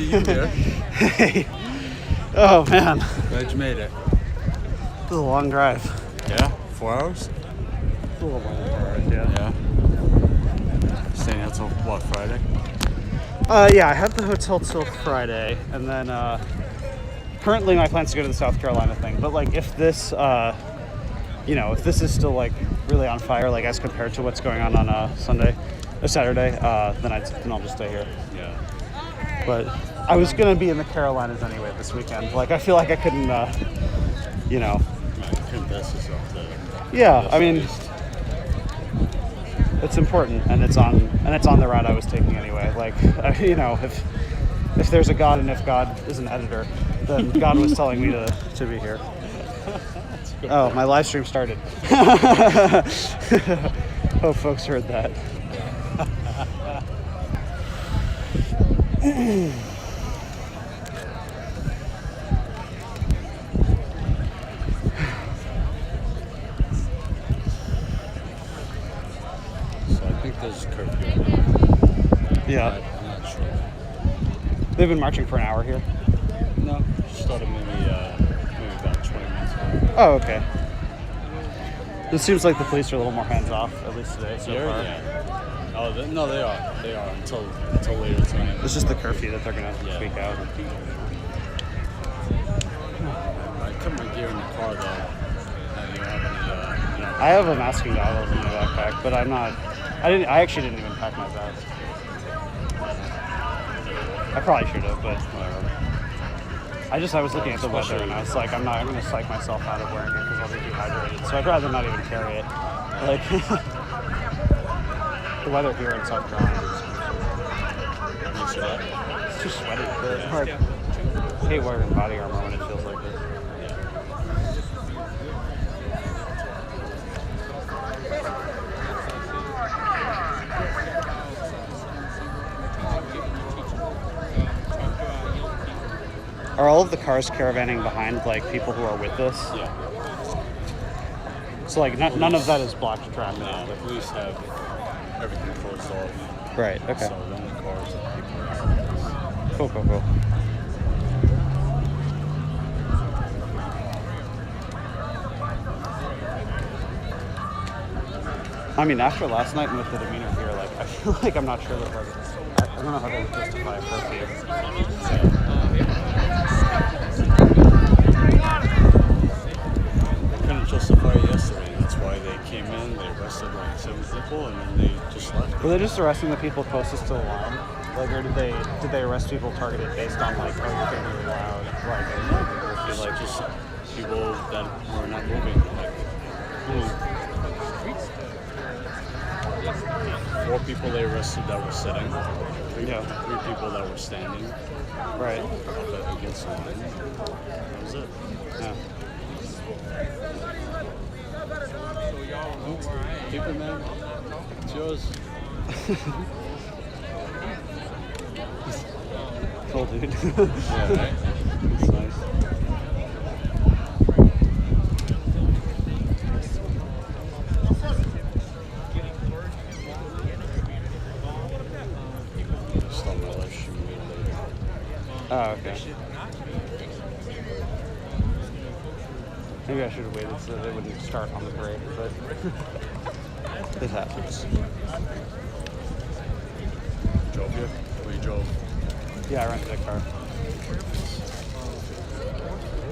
you here. Hey. Oh, man. Glad you made it. This is a long drive. Yeah? 4 hours? It's a little more than 4 hours, yeah. Yeah. Staying out till what, Friday? Yeah, I have the hotel till Friday, and then currently my plan's to go to the South Carolina thing. But like, if this, if this is still like really on fire, like as compared to what's going on Sunday or Saturday, then I'll just stay here. Yeah. But I was gonna be in the Carolinas anyway this weekend. Like, I feel like I couldn't, You couldn't pass yourself to. Yeah, I mean, it's important, and it's on the route I was taking anyway. Like, if there's a God, and if God is an editor, then God was telling me to be here. Oh, my live stream started. Hope folks heard that. There's a curfew. Yeah. I'm not sure. They've been marching for an hour here. No, started maybe about 20 minutes ago. Oh, okay. It seems like the police are a little more hands-off, at least today so far. Yeah. Oh, no, they are. They are until later tonight. It's just the curfew that they're going to tweak out. I kept my gear in the car, though. You don't have any, I have a masking goggles in my backpack, but I actually didn't even pack my vest. I probably should have, but whatever. I was looking at the weather and I was like, I'm going to psych myself out of wearing it because I'll be dehydrated. So I'd rather not even carry it. Like, the weather here in South Carolina is it's too sweaty. I hate wearing body armor when it feels like this. Are all of the cars caravanning behind, like, people who are with us? Yeah. So, like, none of that is blocked traffic? No, the police have everything closed off. Right, okay. So the only cars that people are Cool. I mean, after last night and with the demeanor here, like, I feel like I'm not sure that, like, I don't know how to justify a curfew. couldn't justify it yesterday. That's why they came in, they arrested like 7 people, and then they just left. Were they just arresting the people closest to the line? Like, or did they arrest people targeted based on, like, oh, you're getting really loud? Like, Like just people that were not moving. Like 4 people they arrested that were sitting. 3 people that were standing. Right. Against the line. That was it. Yeah. Keep it, man. It's yours. Cool, dude. Yeah, right? It's nice. Just on my live stream later. Oh, okay. Maybe I should have waited so they wouldn't start on the parade, but it happens. Drove here? Or you drove? Yeah, I rented a car.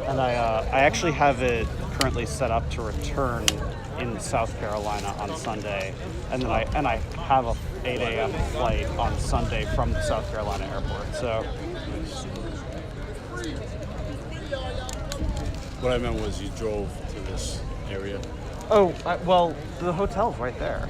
And I actually have it currently set up to return in South Carolina on Sunday, and then I have a 8 a.m. flight on Sunday from the South Carolina airport. So. What I meant was you drove to this area. Oh, well, the hotel's right there.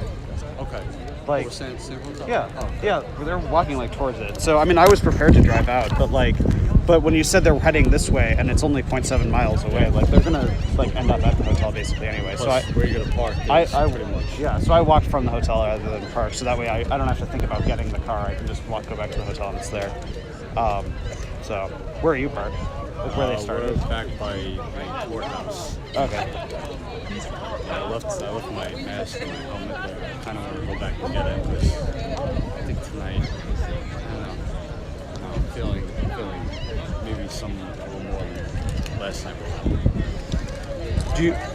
Okay. Like, same hotel? yeah, Oh, okay. yeah, they're walking like towards it. So I mean, I was prepared to drive out, but when you said they're heading this way and it's only 0.7 miles away, like they're gonna like end up at the hotel basically anyway. Plus, so where you gonna park? I pretty much. Yeah, so I walked from the hotel rather than park, so that way I don't have to think about getting the car. I can just go back to the hotel and it's there. So where are you parked? Like where they started? We're back by the courthouse. Okay. Yeah, I left my mask and my helmet there. I kind of want to go back and get it because I think tonight, I don't know, feeling maybe a little more than last night.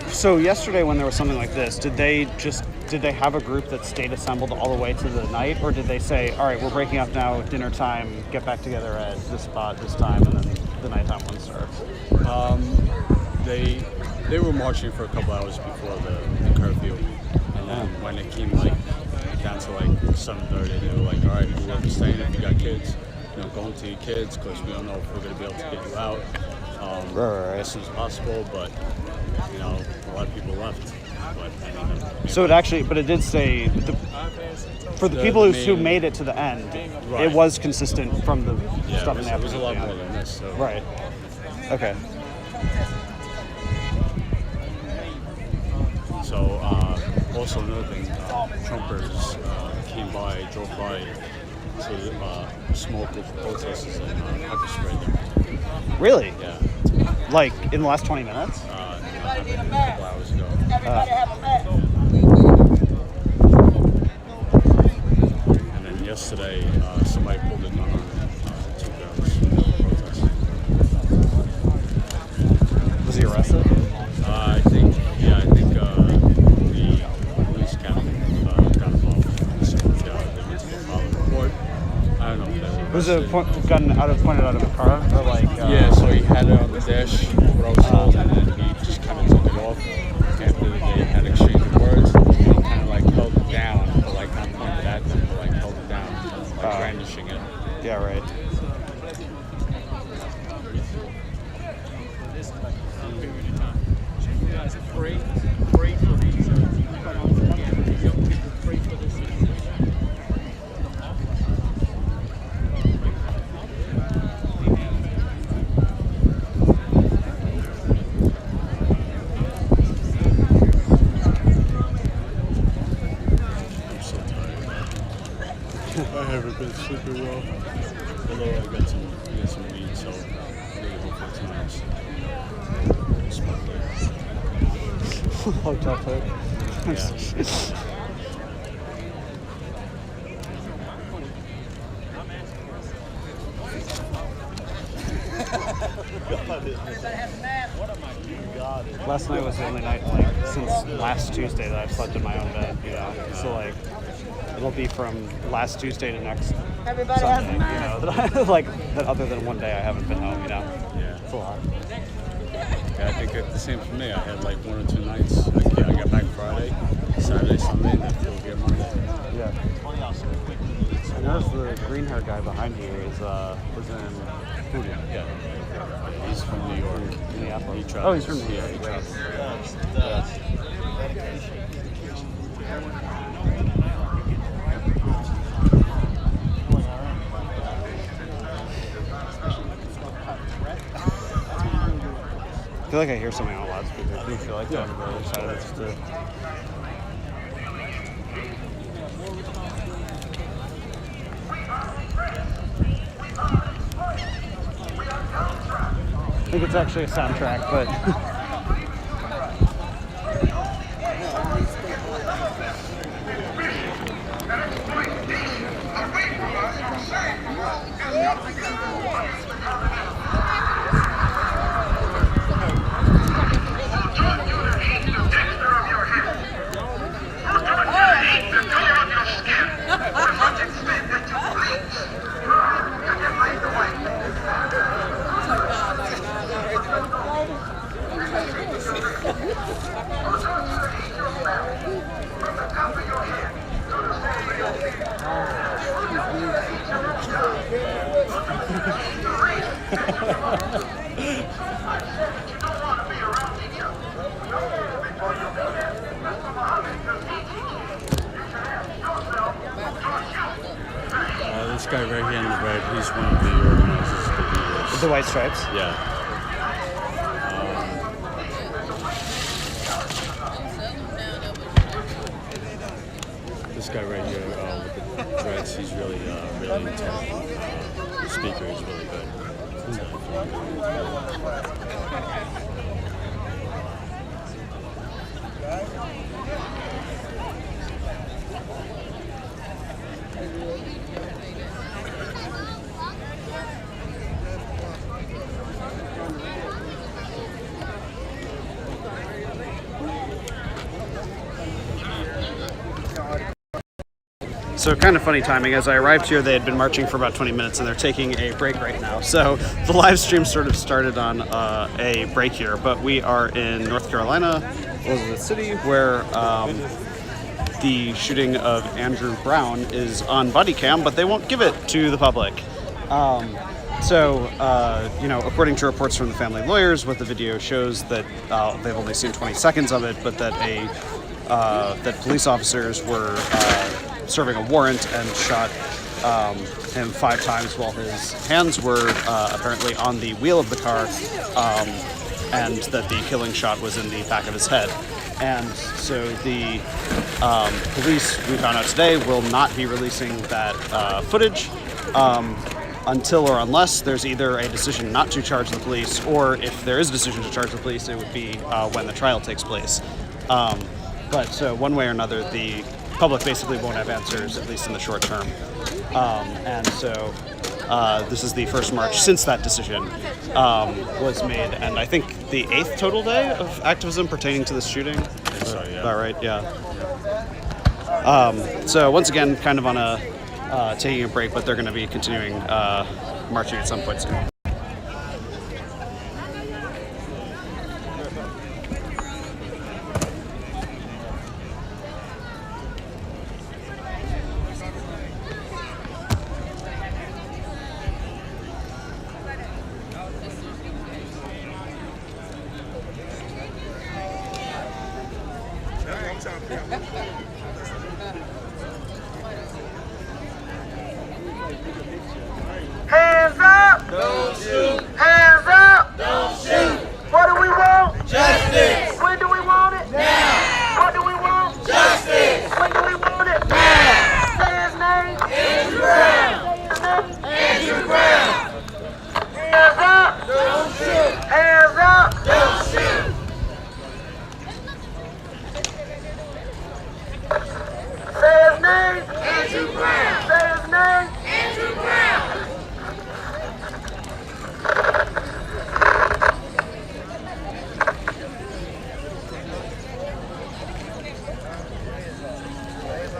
So yesterday when there was something like this, did they have a group that stayed assembled all the way to the night, or did they say, all right, we're breaking up now, dinner time, get back together at this spot this time, and then the nighttime one starts? They were marching for a couple hours before the curfew, and then when it came down to 7:30, they were like, all right, whoever's staying, if you got kids, go home to your kids, because we don't know if we're going to be able to get you out as soon as possible. But a lot of people left. But so it did say for the people who made it to the end, right. It was consistent from the stuff in the it was a episode. lot more than this. So. Right. Okay. So also another thing, Trumpers drove by to smoke with protesters and pepper sprayed them. Really? Yeah. Like in the last 20 minutes? A couple hours ago. And then yesterday, somebody pulled a gun on 2 guys protesting. Was he arrested? I think the police captain got involved. So they went to file a report. I don't know if that Was it gun pointed out of a car, or yeah, so he had it on the dash, what I was told, and then he just kind of took it off. After they had exchanged words, he kind of held it down, but not pointed at them, but held it down, brandishing it. Yeah, right. You guys are great for these. Young people pray for this situation. I haven't been sleeping well. Although I got some weed, so maybe hopefully tonight's smoke later. Hotel food. Yeah. Last night was the only night since last Tuesday that I've slept in my own bed. So it'll be from last Tuesday to next Sunday. That other than one day I haven't been home. Yeah. It's a lot. Yeah, I think it's the same for me. I had 1 or 2 nights. I got back Friday, Saturday, Sunday, and then feel here Monday. Yeah. I noticed the green hair guy behind you was in Hoodoo. Yeah. He's from New York. Minneapolis. He Oh, he's from New Yeah, York. he travels. I feel like I hear something on a loudspeaker. Do you feel like that on the other side of it? Just I think it's actually a soundtrack, but This guy right here in the red, he's one of the organizers of the videos. the White Stripes. Yeah. This guy right here with the dreads, he's really intense. The speaker is really good. So kind of funny timing. As I arrived here, they had been marching for about 20 minutes, and they're taking a break right now. So the live stream sort of started on a break here, but we are in North Carolina, Elizabeth City, where the shooting of Andrew Brown is on Bodycam, but they won't give it to the public. According to reports from the family lawyers, what the video shows that they've only seen 20 seconds of it, but that that police officers were serving a warrant and shot him 5 times while his hands were apparently on the wheel of the car, and that the killing shot was in the back of his head. And so the police, we found out today, will not be releasing that footage until or unless there's either a decision not to charge the police, or if there is a decision to charge the police, it would be when the trial takes place. But so one way or another, the public basically won't have answers, at least in the short term. And so this is the first march since that decision was made, and I think the 8th total day of activism pertaining to this shooting. So, yeah. About right, yeah. So once again, kind of on a taking a break, but they're going to be continuing marching at some point soon. Hands up! Don't shoot! Hands up! Don't shoot! What do we want? Justice! When do we want it? Now! What do we want? Justice! When do we want it? Now! Say his name! Andrew Brown! Say his name! Andrew Brown! Hands up! Don't shoot! Hands up! Don't shoot! Say his name! Andrew Brown! Say his name! Andrew Brown!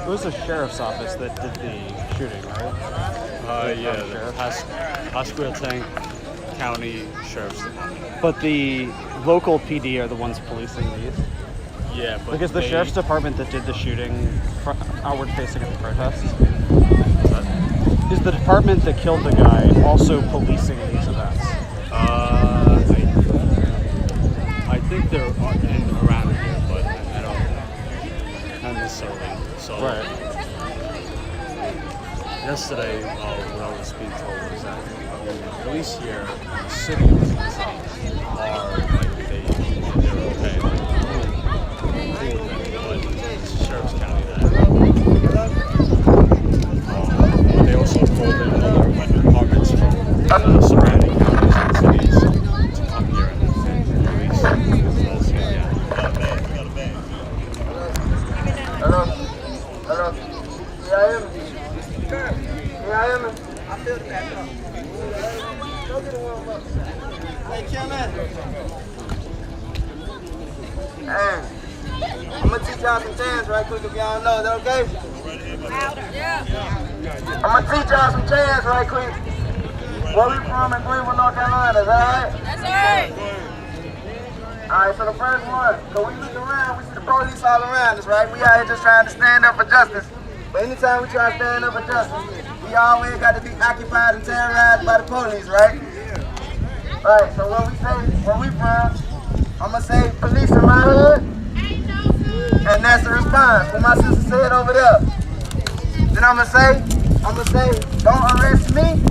It was the sheriff's office that did the shooting, right? Yeah, the Pasquotank County Sheriff's Department. But the local PD are the ones policing these. Yeah, but Because the sheriff's department that did the shooting outward facing at the protest is the department that killed the guy also policing these events. I think they're in around here, but I don't not necessarily. So Right. yesterday, what I was being told was that the police here in the city of Cincinnati are like they're okay. But it's Sheriff's County that they also pulled in other departments from surrounding counties and cities to come here and police. Hello? Hello? Yeah, I am. Yeah, I am. I feel the back up. Go get a warm up. Hey, Kevin. Hey, I'm gonna teach y'all some chants right quick if y'all know. Is that okay? Yeah. I'm gonna teach y'all some chants right quick. Where we from in Greenville, North Carolina, is that alright? That's right. Alright, so the first one, so we look around, we see the police all around us, right? We out here just trying to stand up for justice. But anytime we try to stand up for justice, we always got to be occupied and terrorized by the police, right? Alright, so where we from, I'm gonna say police in my hood, and that's the response. What my sister said over there. Then I'm gonna say, don't arrest me.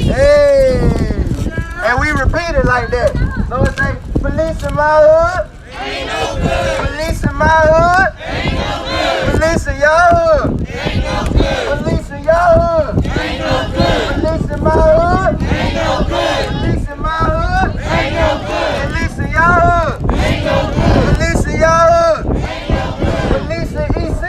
Hey! And we repeat it like that. So it's like, police in my hood. Ain't no good. Police in my hood. Ain't no good. Police in your hood. Ain't no good. Police in your hood. Ain't no good. Police in my hood. Ain't no good. Police in my hood. Ain't no good. Police in your hood. Ain't no good. Police in your hood. Ain't no good. Police in EC.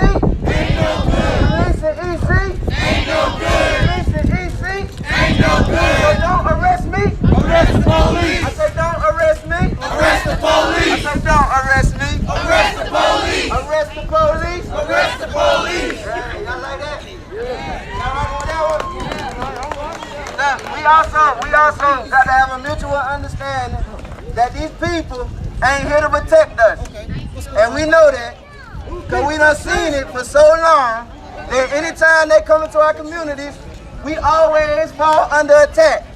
Ain't no good. Police in EC. Ain't no good. Police in EC. Ain't no good. So don't arrest me. Arrest the police. I say don't arrest me. Arrest the police. I say don't arrest me. Arrest the police. Arrest the police. Arrest the police. also got to have a mutual understanding that these people ain't here to protect us. And we know that because we done seen it for so long that anytime they come into our communities, we always fall under attack.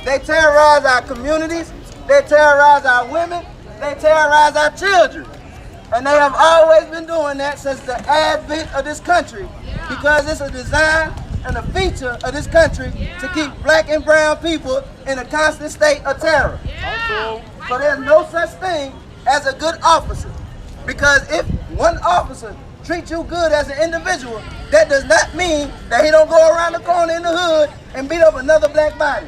They terrorize our communities, they terrorize our women, they terrorize our children. And they have always been doing that since the advent of this country because it's a design and a feature of this country to keep black and brown people in a constant state of terror. So there's no such thing as a good officer. Because if one officer treats you good as an individual, that does not mean that he don't go around the corner in the hood and beat up another black body.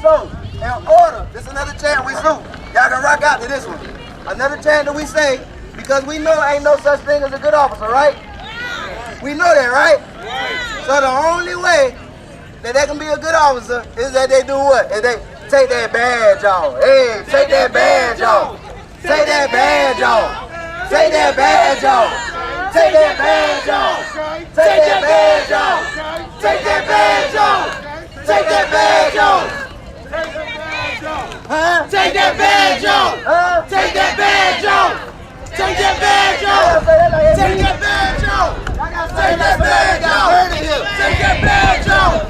So, in order, this is another chant we salute. Y'all can rock out to this one. Another chant that we say, because we know ain't no such thing as a good officer, right? We know that, right? So the only way that they can be a good officer is that they do what? Is they take that badge off. Hey, take that badge off. Take that badge off. Take that badge off. Take that badge off. Take that badge off. Take that badge off. Take that badge off. Huh? Take that badge off. Huh? Take that badge off. Take that badge off. Take that badge off. Take that badge off. Take that badge off.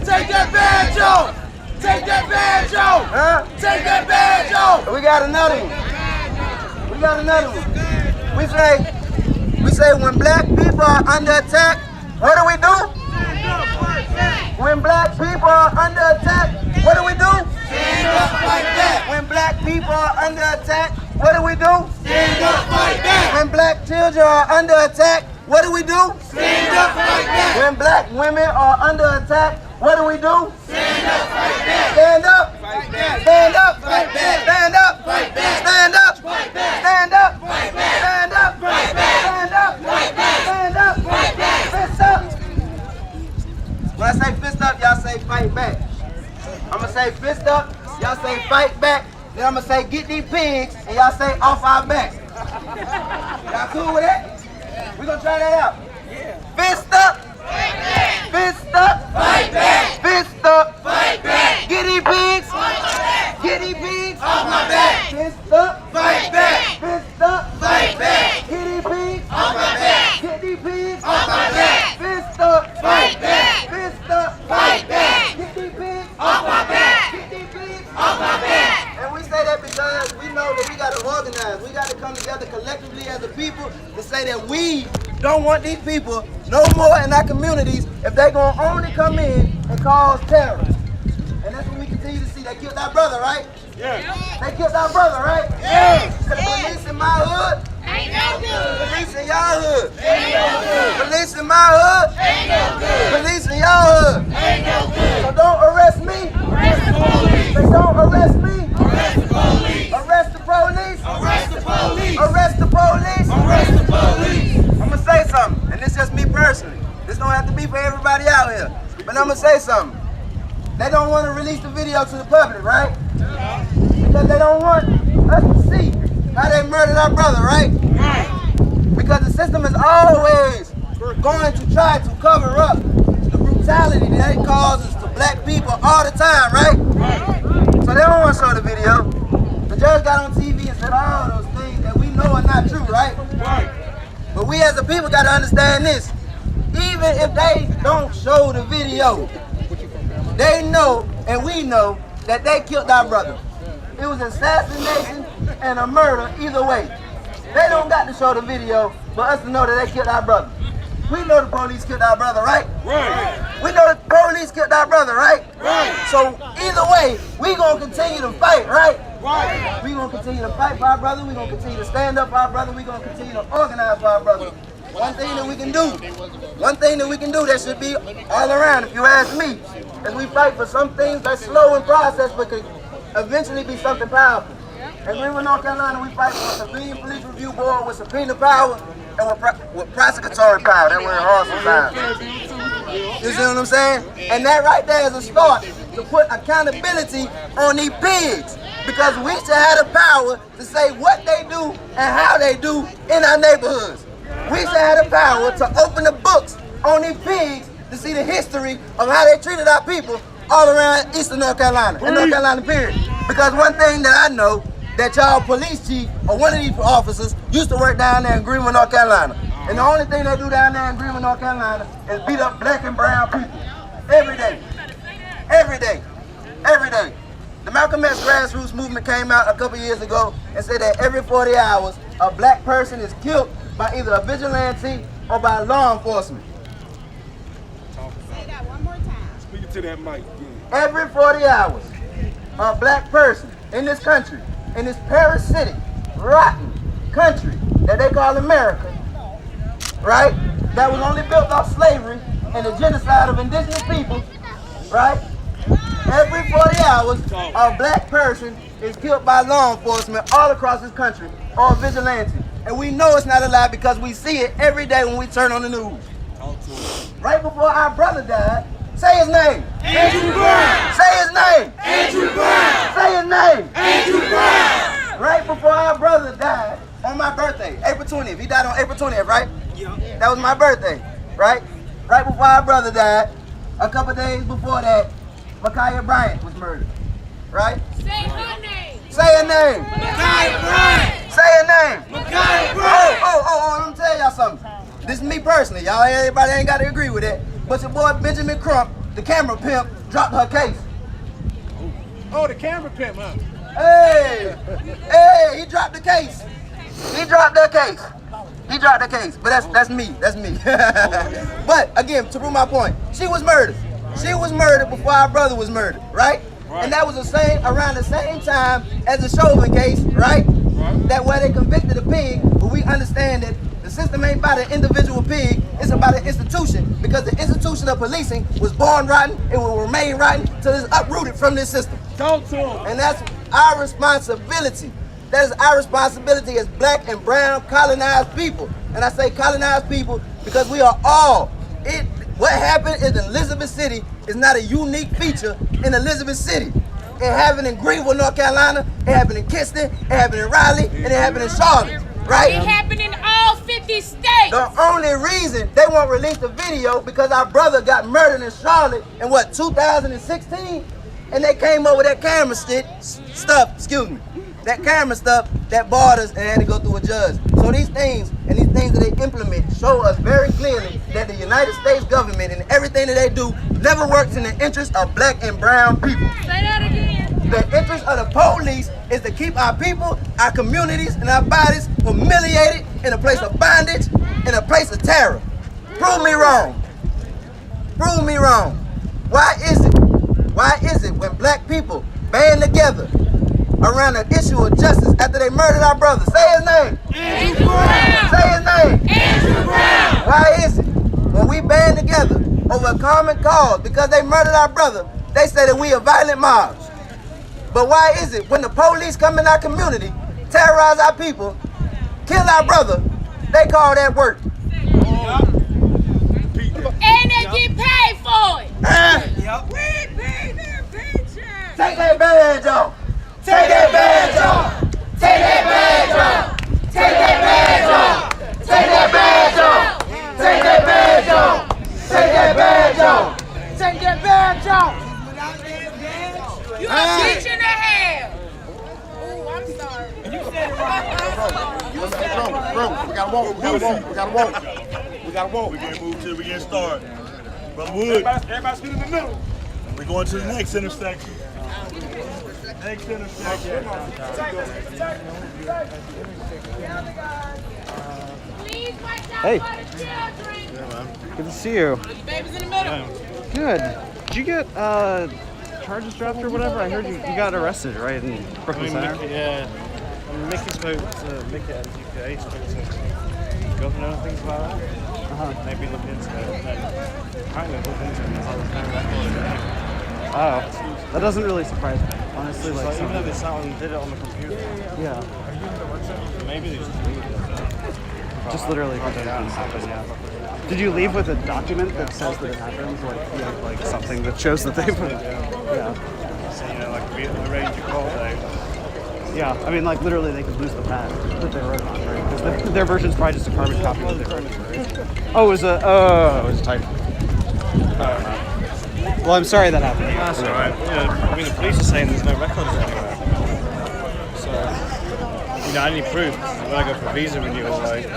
Take that badge off. Take that badge off. Huh? Take that badge off. We got another one. We got another one. We say when black people are under attack, what do we do? When black people are under attack, what do we do? Stand up, fight back. When black people are under attack, what do we do? Stand up, fight back. When black children are under attack, what do we do? Stand up, fight back. When black women are under attack, what do we do? Stand up, fight back. Stand up, fight back. Stand up, fight back. Stand up, fight back. Stand up, fight back. Stand up, fight back. Stand up, fight back. Stand up, fight back. Stand up, fight back. Fist up. When I say fist up, y'all say fight back. I'm gonna say fist up, y'all say fight back. Then I'm gonna say get these pigs, and y'all say off our back. Y'all cool with that? We gonna try that out. Fist up, fight back. Fist up, fight back. Fist up, fight back. Get these pigs, off my back. Get these pigs, off my back. Fist up, fight back. Fist up, fight back. Get these pigs, off my back. Get these pigs, off my back. Fist up, fight back. Fist up, fight back. Get these pigs, off my back. Get these pigs, off my back. And we say that because we know that we gotta organize. We gotta come together collectively as a people to say that we don't want these people no more in our communities if they gonna only come in and cause terror. And that's what we continue to see. They killed our brother, right? Yeah. They killed our brother, right? Yeah. The police in my hood ain't no good. Police in y'all hood ain't no good. Police in my hood ain't no good. Police in y'all hood ain't no good. So don't arrest me. Arrest the police. They don't arrest me. Arrest the police. Arrest the police. Arrest the police. Arrest the police. Arrest the police. I'm gonna say something, and this is just me personally. This don't have to be for everybody out here, but I'm gonna say something. They don't want to release the video to the public, right? Because they don't want us to see how they murdered our brother, right? Because the system is always going to try to cover up the brutality that it causes to black people all the time, right? So they don't want to show the video. The judge got on TV and said all those things that we know are not true, right? But we as a people got to understand this. Even if they don't show the video, they know and we know that they killed our brother. It was assassination and a murder either way. They don't got to show the video for us to know that they killed our brother. We know the police killed our brother, right? Right. We know the police killed our brother, right? Right. So either way, we gonna continue to fight, right? Right. We gonna continue to fight for our brother. We gonna continue to stand up for our brother. We gonna continue to organize for our brother. One thing that we can do that should be all around, if you ask me, is we fight for some things that's slow in process but could eventually be something powerful. In Greenville, North Carolina, we fight for a civilian police review board with subpoena power and with prosecutory power. That word hard sometimes. You see what I'm saying? And that right there is a start to put accountability on these pigs. Because we should have the power to say what they do and how they do in our neighborhoods. We should have the power to open the books on these pigs to see the history of how they treated our people all around Eastern North Carolina and North Carolina period. Because one thing that I know, that y'all police chief or one of these officers used to work down there in Greenville, North Carolina. And the only thing they do down there in Greenville, North Carolina is beat up black and brown people. Every day. Every day. Every day. The Malcolm X grassroots movement came out a couple years ago and said that every 40 hours, a black person is killed by either a vigilante or by law enforcement. Say that one more time. Speaking to that mic. Every 40 hours, a black person in this country, in this parasitic, rotten country that they call America, right? That was only built off slavery and the genocide of indigenous people, right? Every 40 hours, a black person is killed by law enforcement all across this country, or a vigilante. And we know it's not a lie because we see it every day when we turn on the news. Right before our brother died, say his name. Andrew Brown. Say his name. Andrew Brown. Say his name. Andrew Brown. Right before our brother died on my birthday, April 20th. He died on April 20th, right? Yeah. That was my birthday, right? Right before our brother died, a couple days before that, Ma'Khia Bryant was murdered, right? Say her name. Say her name. Ma'Khia Bryant. Say her name. Ma'Khia Bryant. Let me tell y'all something. This is me personally, y'all. Everybody ain't got to agree with it. But your boy Benjamin Crump, the camera pimp, dropped her case. Oh, the camera pimp, huh? Hey, he dropped the case. He dropped that case. He dropped the case. But that's me. That's me. But again, to prove my point, she was murdered. She was murdered before our brother was murdered, right? And that was around the same time as the Chauvin case, right? That where they convicted a pig, but we understand that the system ain't about an individual pig, it's about an institution, because the institution of policing was born rotten, it will remain rotten till it's uprooted from this system. Talk to him. And that's our responsibility. That is our responsibility as black and brown colonized people. And I say colonized people because we are all. What happened in Elizabeth City is not a unique feature in Elizabeth City. It happened in Greenville, North Carolina, it happened in Kinston, it happened in Raleigh, and it happened in Charlotte, right? It happened in all 50 states. The only reason they won't release the video because our brother got murdered in Charlotte in 2016? And they came up with that camera that camera stuff that barred us and had to go through a judge. So these things that they implement show us very clearly that the United States government and everything that they do never works in the interest of black and brown people. Say that again. The interest of the police is to keep our people, our communities, and our bodies humiliated in a place of bondage, in a place of terror. Prove me wrong. Prove me wrong. Why is it when black people band together around an issue of justice after they murdered our brother? Say his name. Andrew Brown. Say his name. Andrew Brown. Why is it when we band together over a common cause because they murdered our brother, they say that we are violent mobs? But why is it when the police come in our community, terrorize our people, kill our brother, they call that work? And they get paid for it. We pay their paycheck. Take that badge off. Take that badge off. Take that badge off. Take that badge off. Take that badge off. Take that badge off. Take that badge off. Take that badge off. You a bitch and a half. Oh, I'm sorry. You said it right. You said it right. Bro, we gotta walk. We gotta walk. We can't move till we get started. From Wood. Everybody's in the middle. We're going to the next intersection. Next intersection. Please watch out Hey. for the children. Good to see you. The baby's in the middle. Good. Did you get charges dropped or whatever? I heard you got arrested, right, in Brooklyn Center? Mickey spoke to Mickey at GPA, spoke to governor and things like that. Maybe look into it. And kind of look into it because I was kind of recording. Oh, that doesn't really surprise me, honestly. So Like, even though they sat and did it on the computer, yeah, maybe they just deleted it. just literally because it didn't happen. Yeah. Did you leave with a document that says that it happened, like something that shows that they put? Yeah. So, like arrange a call day. Yeah, I mean, like literally, they could lose the pad that they wrote on, right? Because their version's probably just a carbon copy of what they wrote. Right? Oh, it was a type. Well, I'm sorry that happened. That's alright. I mean, the police are saying there's no records anywhere. So, I need proof when I go for visa renewal. Like,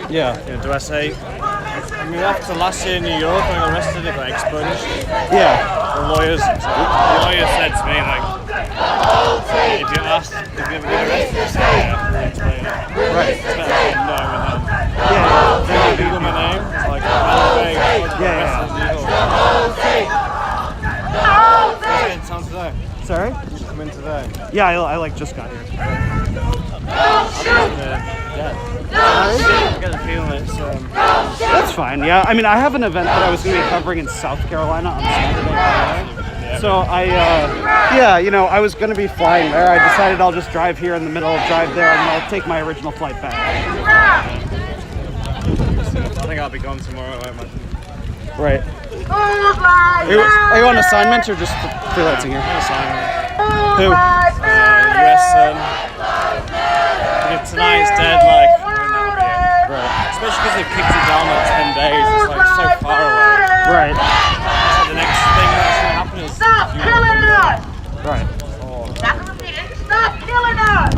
Yeah. do I say? I mean, after last year in New York, when I got arrested, I got expunged. Yeah. The lawyer said to me, like, if you ever get arrested, just say yeah, and explain it. Right. It's better than no, and then Yeah. Google my name. It's like, It's on today. Sorry? Come in today. Yeah, I just got here. I get the feeling it's That's fine. Yeah, I mean, I have an event that I was going to be covering in South Carolina on Saturday. So I was going to be flying there. I decided I'll just drive here in the middle, drive there, and I'll take my original flight back. I think I'll be gone tomorrow, I imagine. Right. Are you on assignment or just freelancing here? Who? US if tonight's dead, like, I mean, that'll be it. Right. Especially because they've kicked it down like 10 days, it's like so far away. Right. So the next thing that's going to happen is Stop killing us! Right. Stop killing us!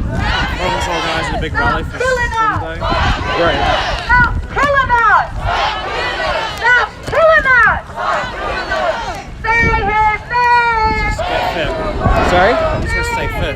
Province organising a big rally for Sunday. Right. Stop killing us! Stop killing us! Stay here, stay! Just get fit. Sorry? I'm just going to stay fit.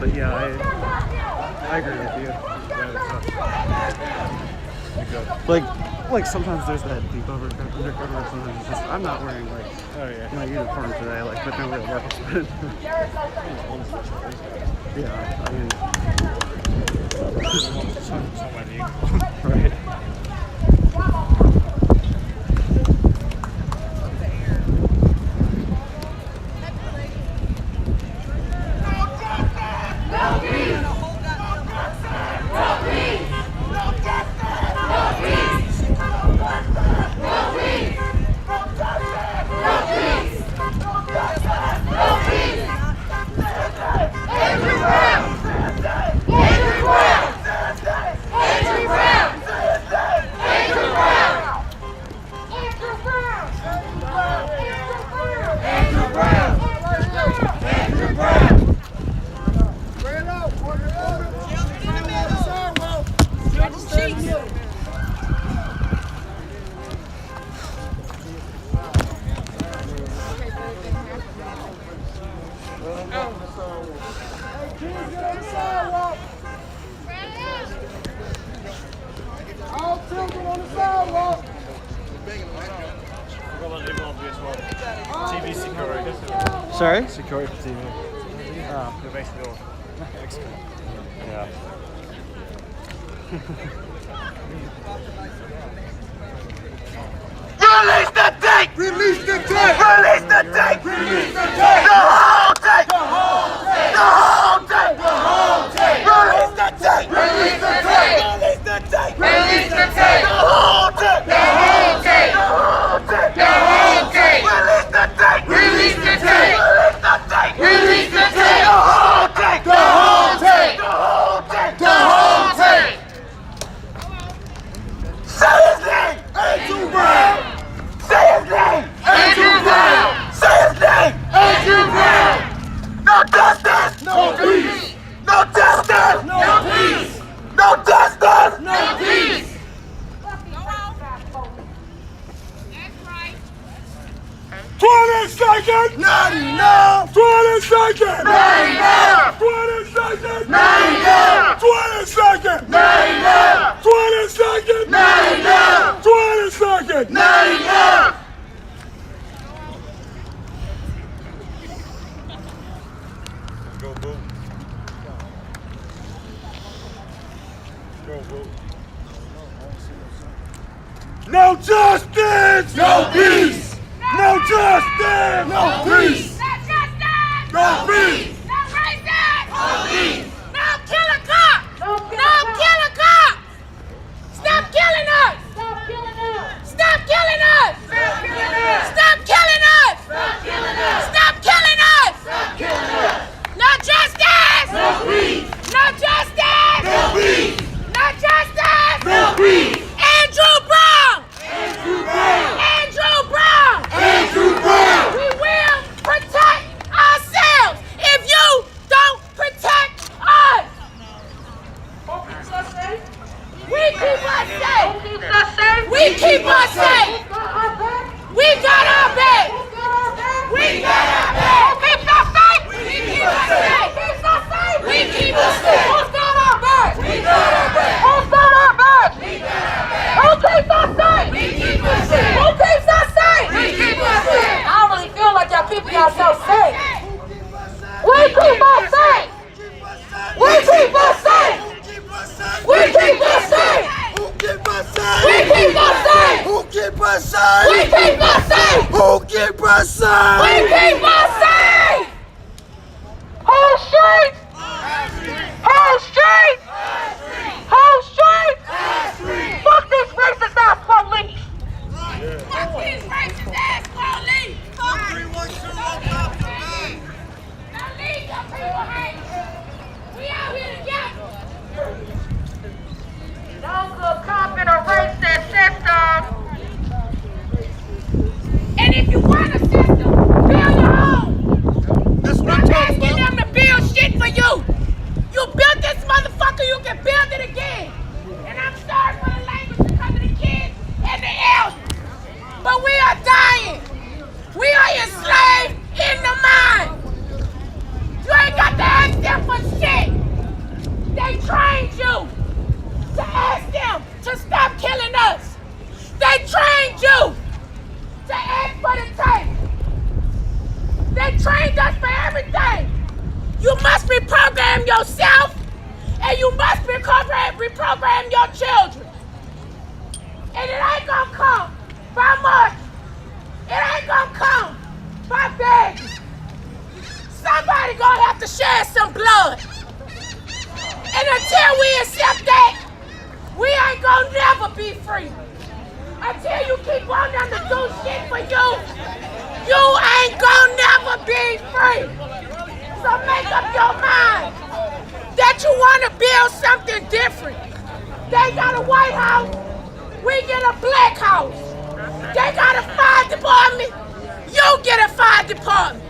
But yeah, I agree with you. Like sometimes there's that deep undercover. Sometimes it's just I'm not wearing like uniform today, like with no real representation. Yeah, I mean, right. Sorry? Security for TV. Oh. They're basically all Mexican. Yeah. Release the tape! Release the tape! Release the tape! Release the tape! The whole tape! The whole tape! The whole tape! The whole tape! Release the tape! Release the tape! Release the tape! Release the tape! The whole tape! The whole tape! The whole tape! The whole tape! Release the tape! Release the tape! Release the tape! Release the tape! The whole tape! The whole tape! The whole tape! The whole tape! Say his name! Andrew Brown! Say his name! Andrew Brown! Say his name! Andrew Brown! No justice! No peace! No justice! No peace! No justice! No peace! That's right. 20 seconds! Not enough! 20 seconds! Not enough! 20 seconds! Not enough! 20 seconds! Not enough! 20 seconds! Not enough! 20 seconds! Not enough! Go, boo. Go, boo. No justice! No peace! No justice! No peace! No justice! No peace! No racist! No peace! No killer cop! No killer cop! Stop killing us! Stop killing us! Stop killing us! Stop killing us! Stop killing us! Stop killing us! Stop killing us! No justice! No peace! No justice! No peace! No justice! No peace! Andrew Brown! Andrew Brown! Andrew Brown! Andrew Brown! We will protect ourselves if you don't protect us! We keep us safe! We keep us safe! We got our back! We got our back! Who keeps us safe? We keep us safe! We keep us safe! Who's got our back? We got our back! Who's got our back? We got our back! Who keeps us safe? We keep us safe! Who keeps us safe? We keep us safe! I don't really feel like y'all keeping yourselves safe! We keep us safe! We keep us safe! We keep us safe! Who keep us safe? We keep us safe! Who keep us safe? We keep us safe! Who keep us safe? We keep us safe! Whole street! Whole street! Whole street! Fuck this racist ass police! Fuck these racist ass police! Fuck 312 on top of me! Now leave your people hanging! We out here together! Don't go cop in a racist system! And if you want a system, build your own! That's what I'm I'm talking asking about. them to build shit for you! You built this motherfucker, you can build it again! And I'm sorry for the language because of the kids and the elders! But we are dying! We are enslaved in the mind! You ain't got to ask them for shit! They trained you to ask them to stop killing us! They trained you to ask for the tape! They trained us for everything! You must reprogram yourself and you must reprogram your children! And it ain't gonna come by much! It ain't gonna come by begging! Somebody gonna have to shed some blood! And until we accept that, we ain't gonna never be free! Until you keep wanting them to do shit for you, you ain't gonna never be free! So make up your mind that you wanna build something different. They got a White House, we get a Black House. They got a fire department, you get a fire department.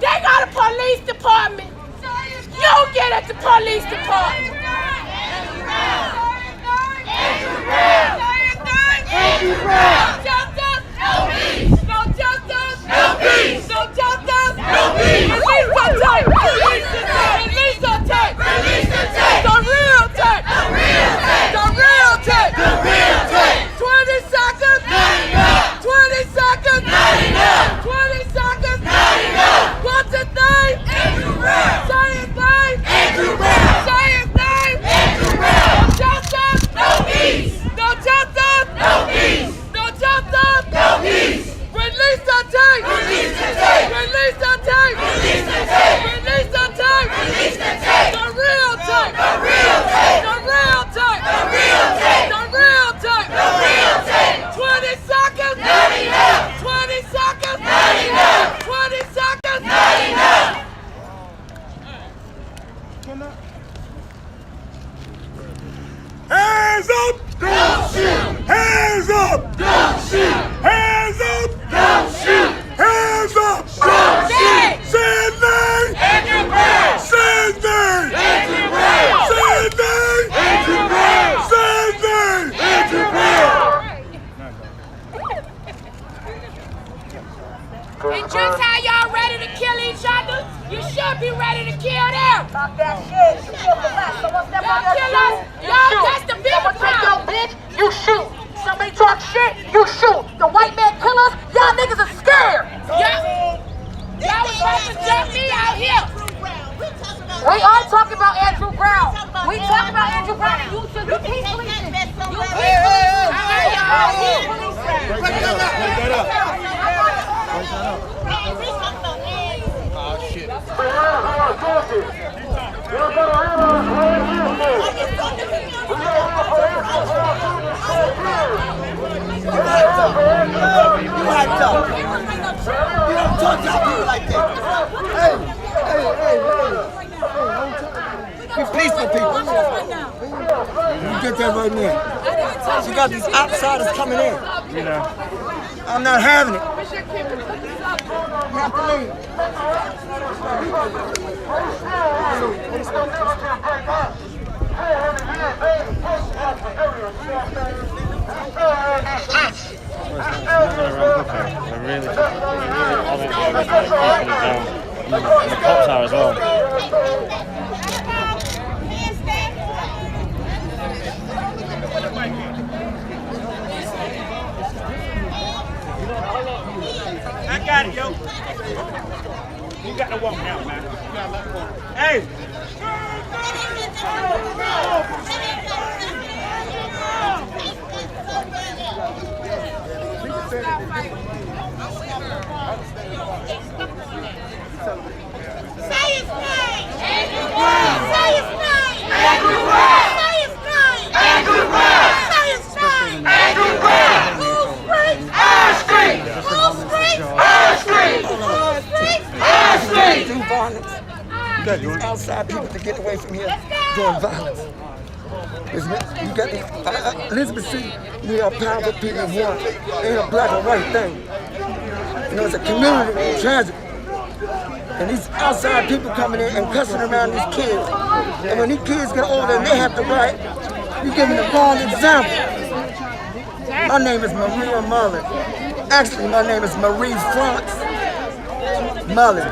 They got a police department, you get a police department. Andrew Brown! Andrew Brown! No justice! No peace! No justice! No peace! No justice! No peace! Release the tape! Release the tape! Release the tape! Release the tape! The real tape! The real tape! The real tape! The real tape! 20 seconds! Not enough! 20 seconds! Not enough! 20 seconds! Not enough! Hands up! Don't shoot! Hands up! Don't shoot! Hands up! Don't shoot! Hands up! Don't shoot! Say his name! Andrew Brown! Say his name! Andrew Brown! Say his name! Andrew Brown! Say his name! Andrew Brown! And just how y'all ready to kill each other, you should be ready to kill them. Talk that shit. You kill the last. Someone step on your shoe. Y'all, that's the bigger Someone take your problem. bitch. You shoot. Somebody talk shit. You shoot. The white man killers. Y'all niggas are scared. Y'all was about to jump me out here. We are talking about Andrew Brown. We talking about Andrew Brown and you should. You keep policing. You keep policing. Break that up. We peaceful people. You get that right now. She got these outsiders coming in. You know. I'm not having it. You have to leave. The cops are as well. I got it, yo. You got to walk now, man. Hey. Say his name. Andrew Brown. Say his name. Andrew Brown. Say his name. Andrew Brown. Say his name. Andrew Brown. Who's free? Our street. Who's free? Our street. Who's free? Our street. Do violence. You got these outside people to get away from here doing violence. You got these, Elizabeth C. We are powerful people in one. Ain't a black or white thing. You know, it's a community tragedy. And these outside people coming in and cussing around these kids. And when these kids get older and they have to write, you're giving the wrong example. My name is Maria Mullen. Actually, my name is Marie France Mullen.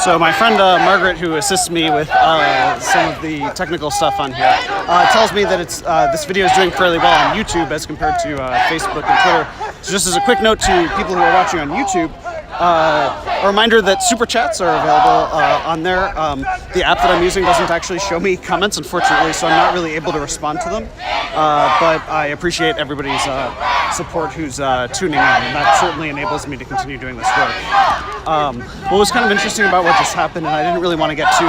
So my friend Margaret, who assists me with some of the technical stuff on here, tells me that it's this video is doing fairly well on YouTube as compared to Facebook and Twitter. So just as a quick note to people who are watching on YouTube, a reminder that super chats are available on there. The app that I'm using doesn't actually show me comments, unfortunately, so I'm not really able to respond to them. But I appreciate everybody's support who's tuning in, and that certainly enables me to continue doing this work. What was kind of interesting about what just happened, and I didn't really want to get too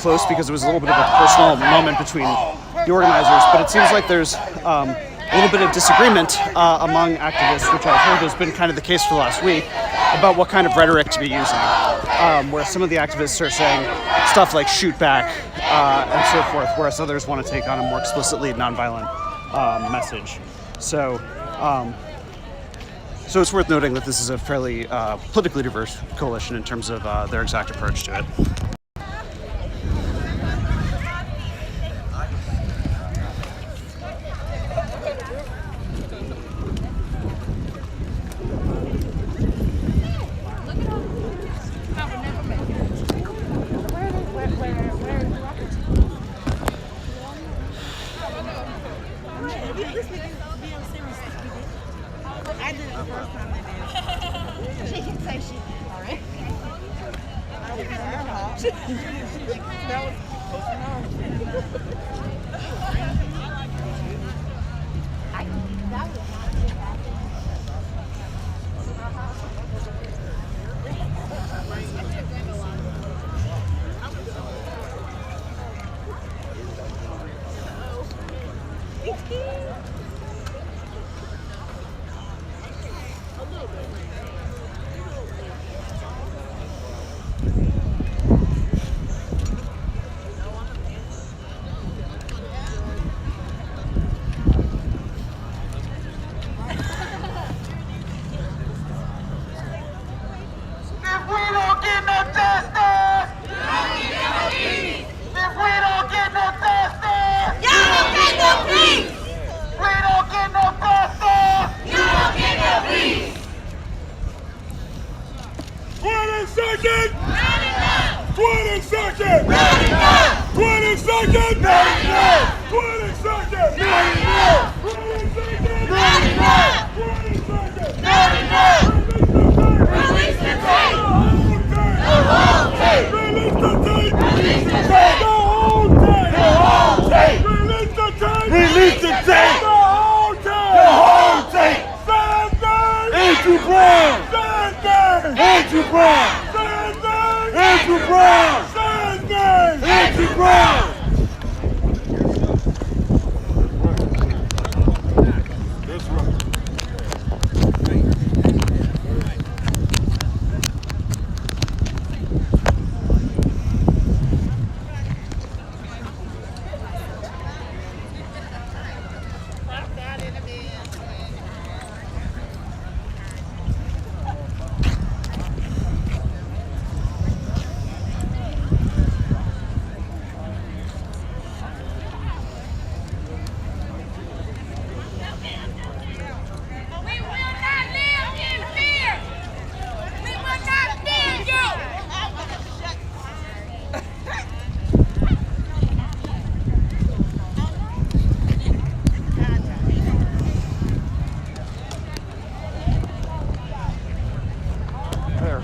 close because it was a little bit of a personal moment between the organizers, but it seems like there's a little bit of disagreement among activists, which I've heard has been kind of the case for the last week, about what kind of rhetoric to be using. Where some of the activists are saying stuff like shoot back and so forth, whereas others want to take on a more explicitly nonviolent message. So it's worth noting that this is a fairly politically diverse coalition in terms of their exact approach to it. I did it the first time I did. She can say she did, all right?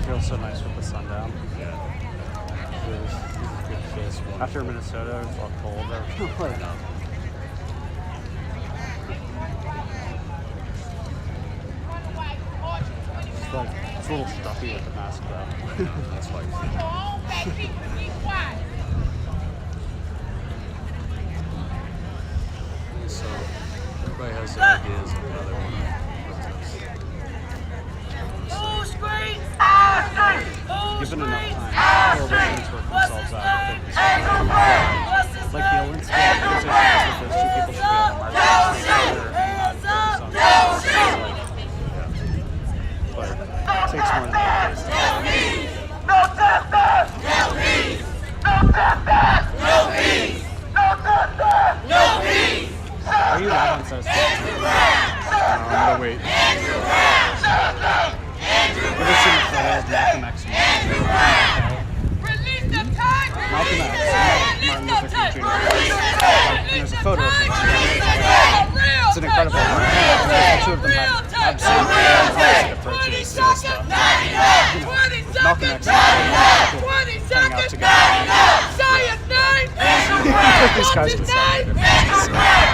That was so nice with the sun down. After Minnesota, it's all cold. It's a little stuffy with the mask though. That's why. So everybody has their ideas of how they want to protest. Given enough time, coalitions work themselves out. Like the Olympics, those two people should be on the market together and not focus on but it takes more than that. No trespass! No peace! No trespass! No peace! No trespass! No peace! Are you live on Thursday? I'm gonna wait. Ever seen the photo of Malcolm X? Malcolm X and Martin Luther King Jr. And there's a photo of them. It's an incredible photo. The two of them have absolutely opposite approaches to this stuff. Malcolm X and hang out together. These guys would say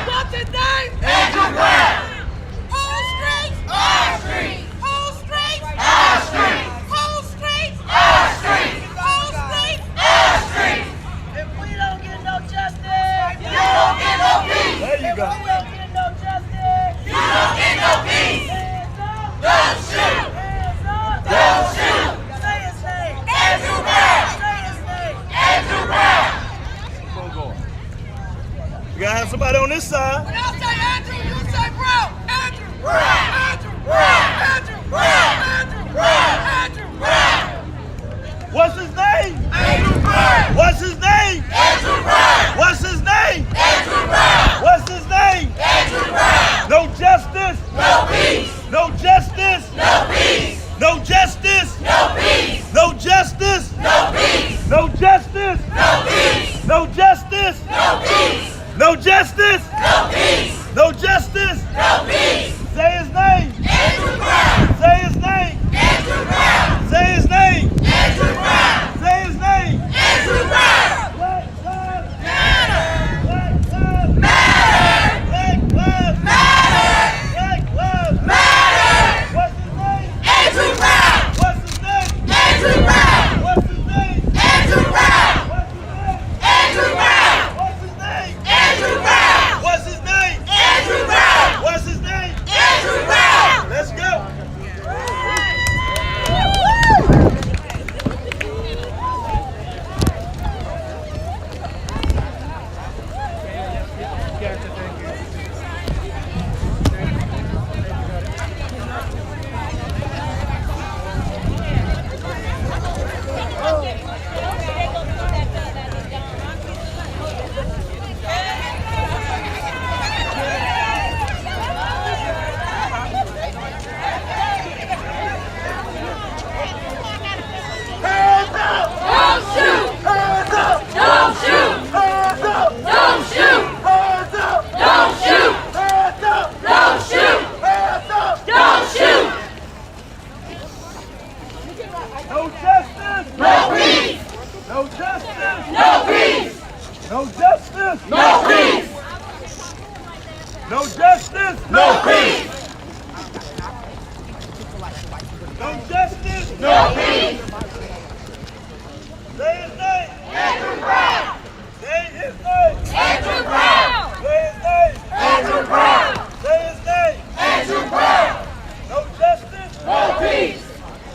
What's his name? Andrew Brown. Whole streets. Our streets. Whole streets. Our streets. Whole streets. Our streets. Whole streets. Our streets. If we don't get no justice, you don't get no peace. There you go. If we don't get no justice, you don't get no peace. Hands up. Don't shoot. Hands up. Don't shoot. Say his name. Andrew Brown. Say his name. Andrew Brown. We gotta have somebody on this side. When I say Andrew, you say Brown. Andrew Brown. Andrew Brown. Andrew Brown. Andrew Brown. Andrew Brown. What's his name? Andrew Brown. What's his name? Andrew Brown. What's his name? Andrew Brown. What's his name? Andrew Brown. No justice. No peace. No justice. No peace. No justice. No peace. No justice. No peace. No justice. No peace. No justice. No peace. No justice. No peace. No justice. No peace. Say his name. Andrew Brown. Say his name. Andrew Brown. Say his name. Andrew Brown. Say his name. Andrew Brown. Black lives Matter. Black lives Matter. Black lives Matter. Black lives Matter. What's his name? Andrew Brown. What's his name? Andrew Brown. What's his name? Andrew Brown. What's his name? Andrew Brown. What's his name? Andrew Brown. What's his name? Andrew Brown. What's his name? Andrew Brown. Let's go. Hands up. Don't shoot. Hands up. Don't shoot. Hands up. Don't shoot. Hands up. Don't shoot. Hands up. Don't shoot. Hands up. Don't shoot. No justice. No peace. No justice. No peace. No justice. No peace. No justice. No peace. No justice. No peace. Say his name. Andrew Brown. Say his name. Andrew Brown. Say his name. Andrew Brown. Say his name. Andrew Brown. No justice. No peace.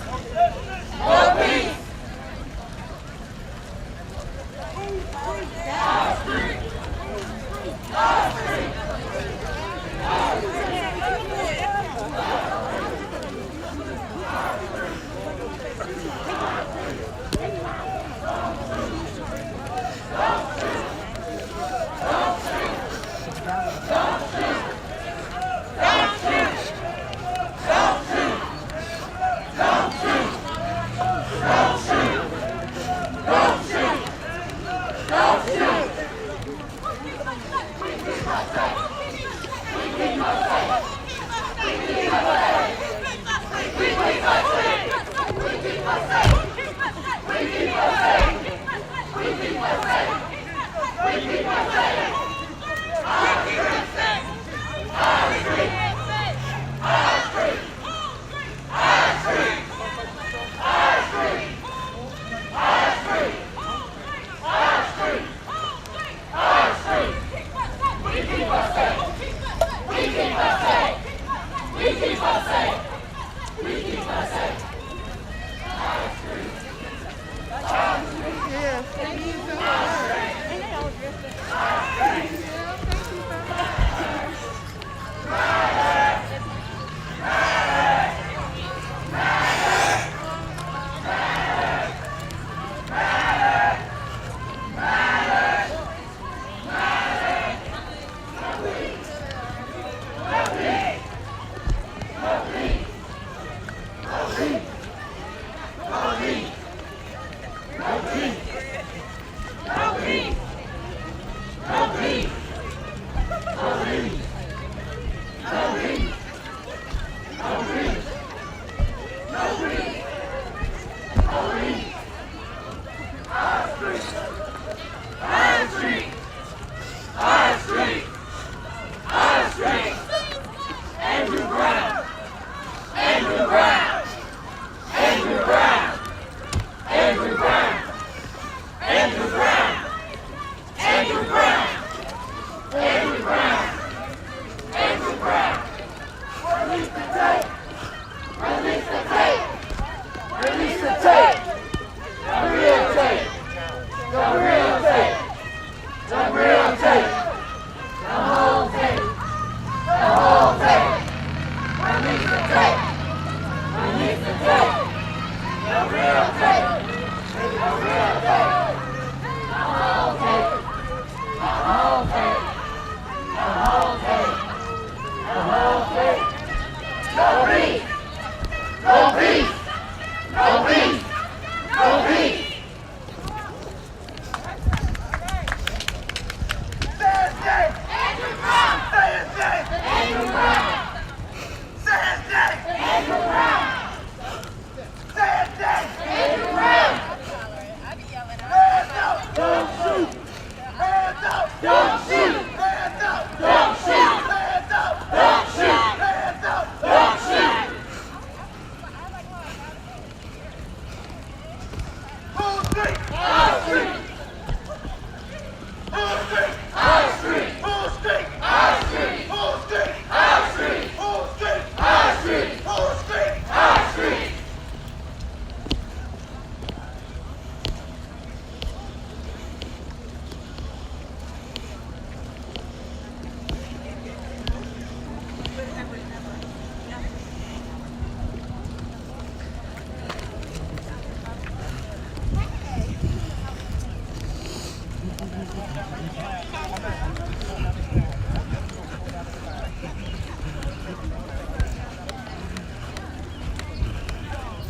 No justice. No peace.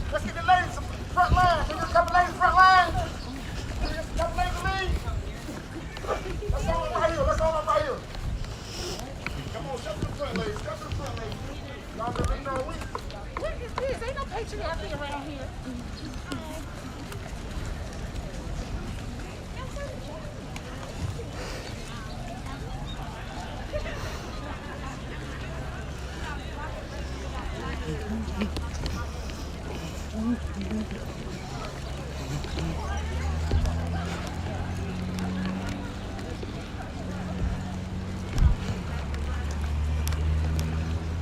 Let's get the ladies front line. Can you couple ladies front line? Couple ladies lead. Let's all up right here. Let's all up right here. Come on, step to the front, ladies. Step to the front, ladies. Y'all better know we. What is this? Ain't no patriarchy around here.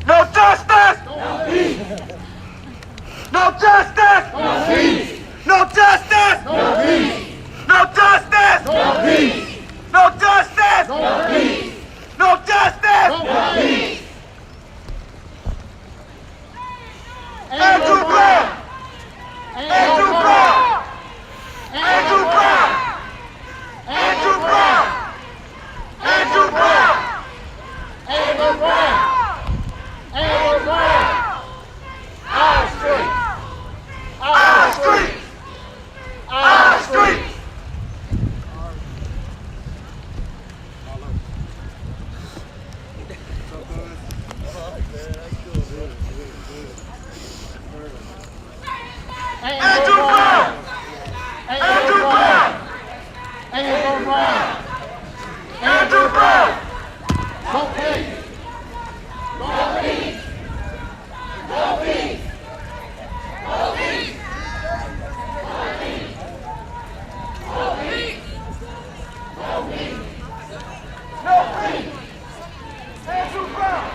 No justice! No peace! No justice! No peace! No justice! No peace! No justice! No peace! No justice! No peace! No justice! No peace! Andrew Brown! Andrew Brown! Andrew Brown! Andrew Brown! Andrew Brown! Andrew Brown! Andrew Brown! Our street! Our street! Our street! Andrew Brown! Andrew Brown! Andrew Brown! Andrew Brown! No peace! No peace! No peace! No peace! No peace! No peace! No peace! No peace! Andrew Brown!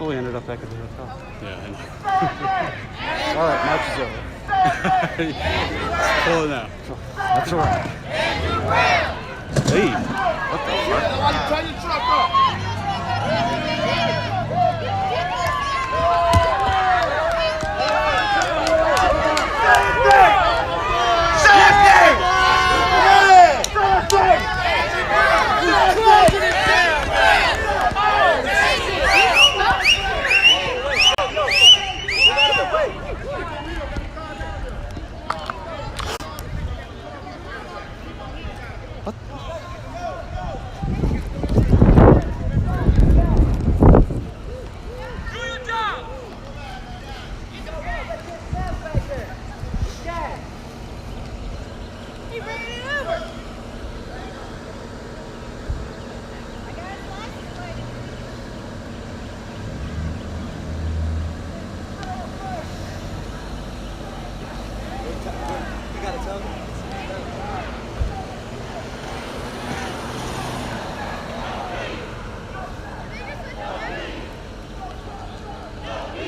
cool we ended up back at the hotel. Yeah, I know. All right, match is over. Pull it now. That's all right. Hey, what the fuck? Turn your truck up.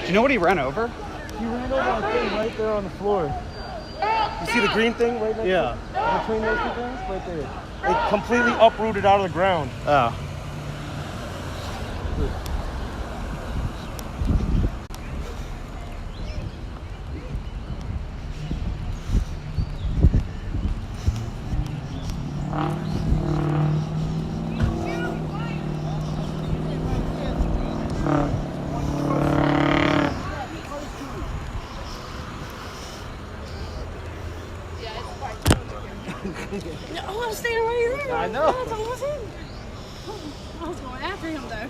Do you know what he ran over? He ran over a thing right there on the floor. You see the green thing right next to between those two things? Right there. It completely uprooted out of the ground. Oh. Oh, I'm standing right here. I know. I was going after him though.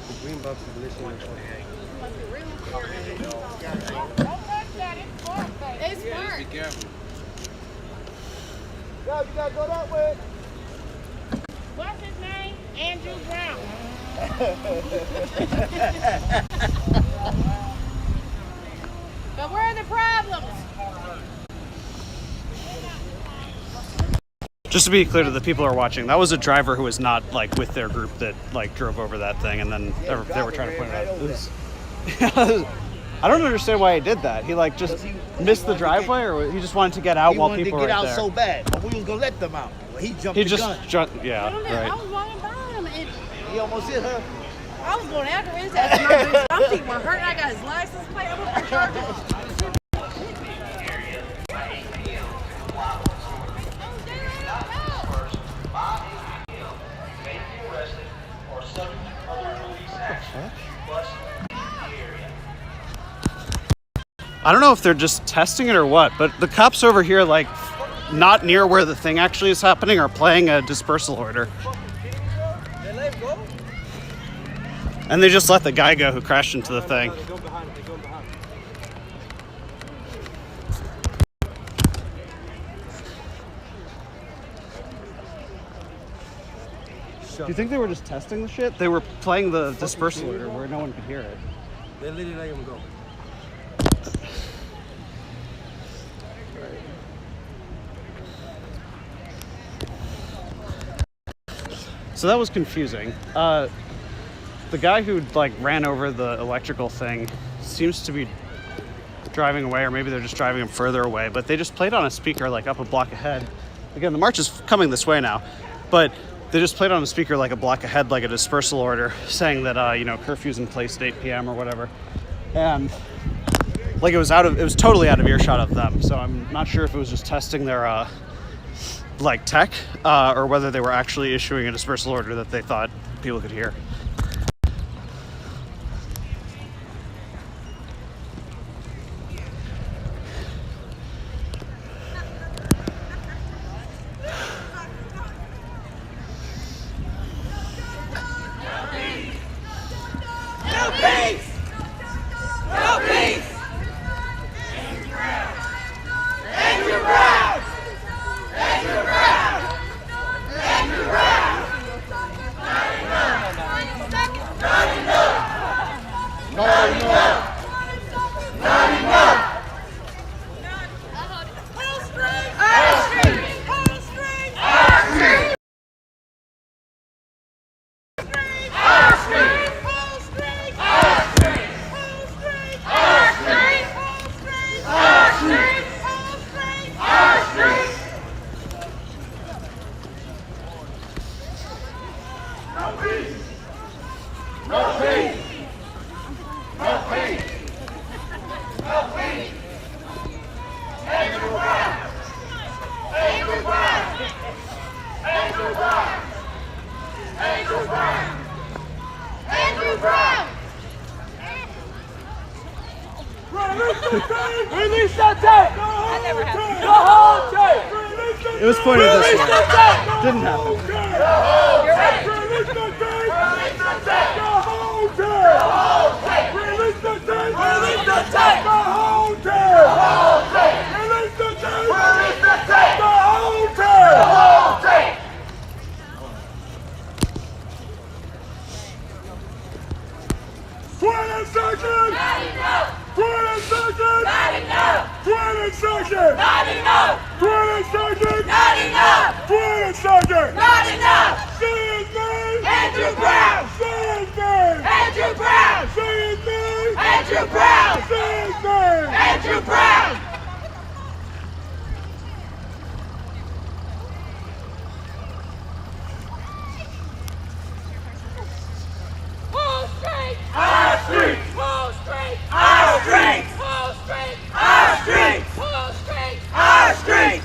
The green box is listening. It's smart. Be careful. Yo, you gotta go that way. What's his name? Andrew Brown. But where are the problems? Just to be clear to the people who are watching, that was a driver who was not like with their group that like drove over that thing, and then they were trying to point it out. It was, I don't understand why he did that. He like just missed the driveway, or he just wanted to get out while people were right there. He wanted to get out so bad, but we was gonna let them out. But he jumped He the just gun. yeah, I right. was walking by him and He almost hit her. I was going after his ass. My feet were hurting. I got his license plate. I was I don't know if they're just testing it or what, but the cops over here, like, not near where the thing actually is happening, are playing a dispersal order. And they just let the guy go who crashed into the thing. Do you think they were just testing the shit? They were playing the dispersal order where no one could hear it. They literally let him go. So that was confusing. The guy who like ran over the electrical thing seems to be driving away, or maybe they're just driving him further away, but they just played on a speaker like up a block ahead. Again, the march is coming this way now, but they just played on a speaker like a block ahead, like a dispersal order, saying that curfew's in place at 8 p.m. or whatever. And like it was totally out of earshot of them. So I'm not sure if it was just testing their like tech, or whether they were actually issuing a dispersal order that they thought people could hear. Release the tape! The whole tape! It was pointed this way. Didn't happen. Release the tape! Release the tape! The whole tape! Release the tape! Release the tape! The whole tape! Release the tape! Release the tape! The whole tape! The whole tape! 20 seconds! Not enough! 20 seconds! Not enough! 20 seconds! Not enough! 20 seconds! Not enough! 20 seconds! Not enough! Say his name! Andrew Brown! Say his name! Andrew Brown! Say his name! Andrew Brown! Say his name! Andrew Brown! Wall Street! Our street! Wall Street! Our street! Wall Street! Our street! Wall Street! Our street!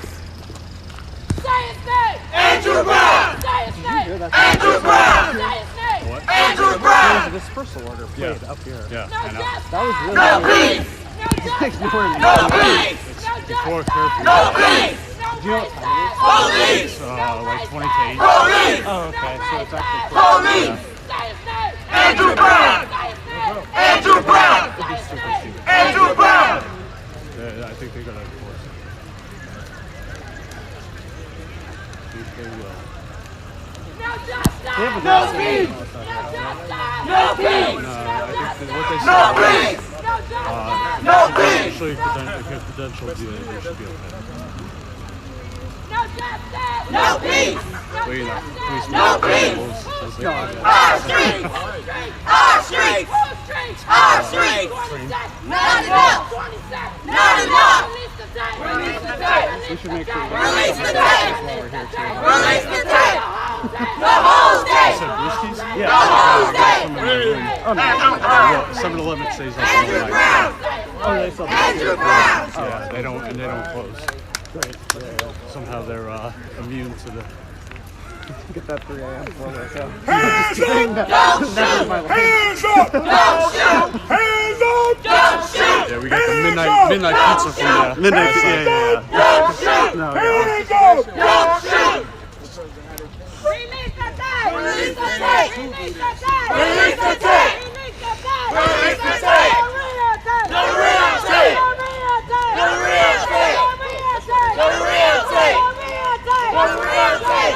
Say his name! Andrew Brown! Say his name! Andrew Brown! Say his name! Andrew The Brown! dispersal order played up here. Yeah, No I know. justice! That was really No weird. peace! No justice! No peace! No Before justice! curfew. No peace! No racist! Police! Like 20 to 8. Police! Oh, okay. So it's actually Police! Say his name! Andrew Brown! Say his name! Andrew Brown! Andrew Brown! I think they're gonna enforce it. I think they will. No justice! No peace! No peace! I think what they No said peace! No justice! No peace! actually potential deal, they should be okay. No justice! No peace! But you know, police No peace! as they are. Our street! Our street! Our street! Not enough! Not enough! We should make sure Release the tape! while we're here too. Release the tape! The whole tape! Yeah. The whole tape! Oh no. Well, 7-Eleven stays open all Andrew night. Brown! Oh, they saw Andrew Brown! Yeah, they don't close. Somehow they're immune to the. get that 3 a.m. floor workout. Hands up! That was my life. Hands up! Don't shoot! Hands up! Don't shoot! Yeah, we got the midnight pizza from the Midnight, yeah. Don't shoot! No, Hands up! Don't shoot! Release the tape! Release the tape! Release the tape! Release the tape! Release the tape! Release the tape! The real tape! The real tape! The real tape! The real tape! The real tape!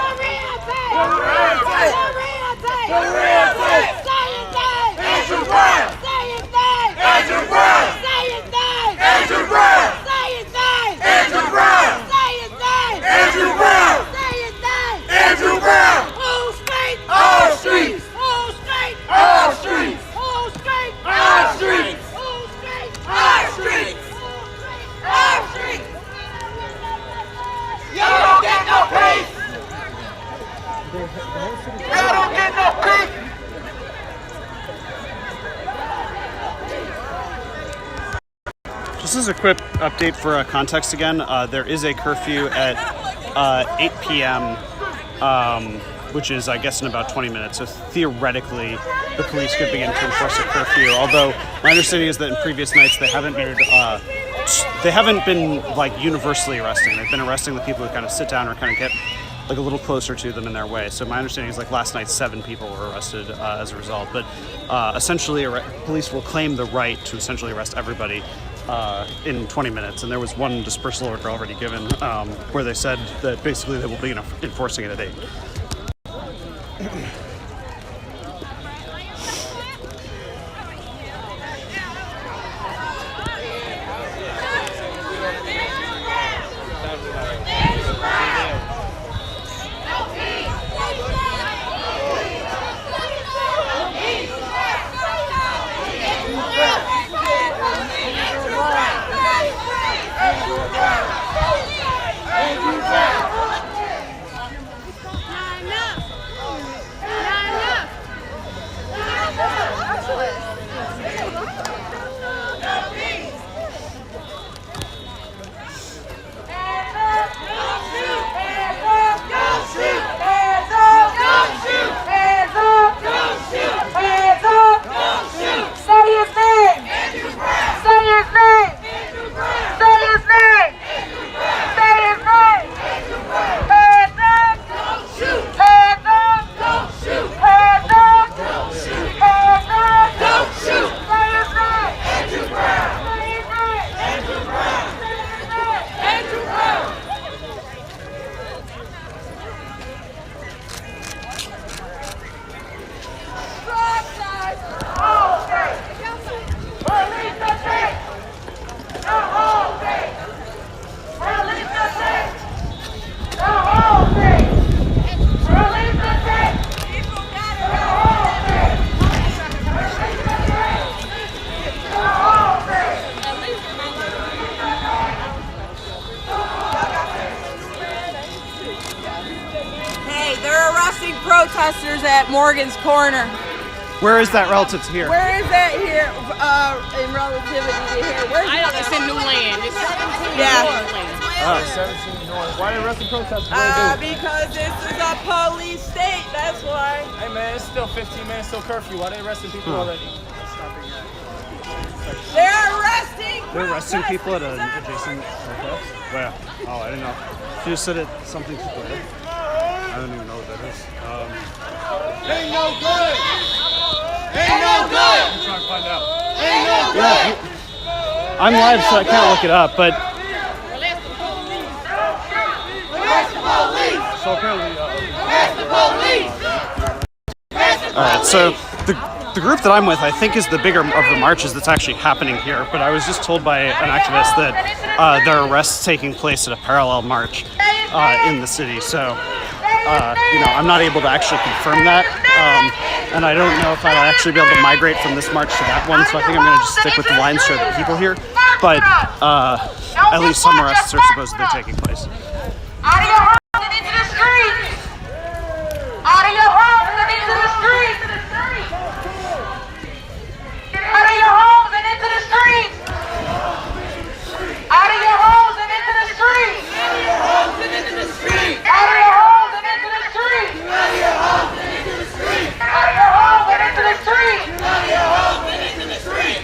The real tape! Andrew Brown! Andrew Brown! Andrew Brown! Andrew Brown! Andrew Brown! Andrew Brown! All streets! All streets! All streets! All streets! All streets! Y'all don't get no peace! Y'all don't get no peace! Just as a quick update for context again, there is a curfew at 8 p.m., which is, I guess, in about 20 minutes. So theoretically, the police could begin to enforce a curfew. Although my understanding is that in previous nights they haven't been like universally arresting. They've been arresting the people who kind of sit down or kind of get like a little closer to them in their way. So my understanding is like last night 7 people were arrested as a result. But essentially, police will claim the right to essentially arrest everybody in 20 minutes. And there was one dispersal order already given where they said that basically they will be enforcing it at 8. hustlers at Morgan's Corner. Where is that relative to here? Where is that here in relativity to here? Where's It's in New Land. It's 17 Yeah. North Land. 17 North. Why they arresting protesters? Because this is a police state, that's why. Hey man, it's still 15 minutes till curfew. Why they arresting people already? They're arresting people at an adjacent protest? Where? Oh, I didn't know. She just said it something to Twitter. I don't even know what that is. Ain't no good. Ain't no good. I'm trying to find out. Ain't no good. Yeah, I'm live, so I can't look it up, but Arrest the police. so apparently. Arrest the police. All right, so the group that I'm with, I think, is the bigger of the marches that's actually happening here. But I was just told by an activist that there are arrests taking place at a parallel march in the city. So, I'm not able to actually confirm that, and I don't know if I'll actually be able to migrate from this march to that one. So I think I'm going to just stick with the lines show the people here. But at least some arrests are supposedly taking place. Out of your homes and into the streets! Out of your homes and into the streets! Out of your homes and into the streets! Out of your homes and into the streets! Out of your homes and into the street. Out of your homes and into the streets! Out of your homes and into the street. Out of your homes and into the streets! Out of your homes and into the street.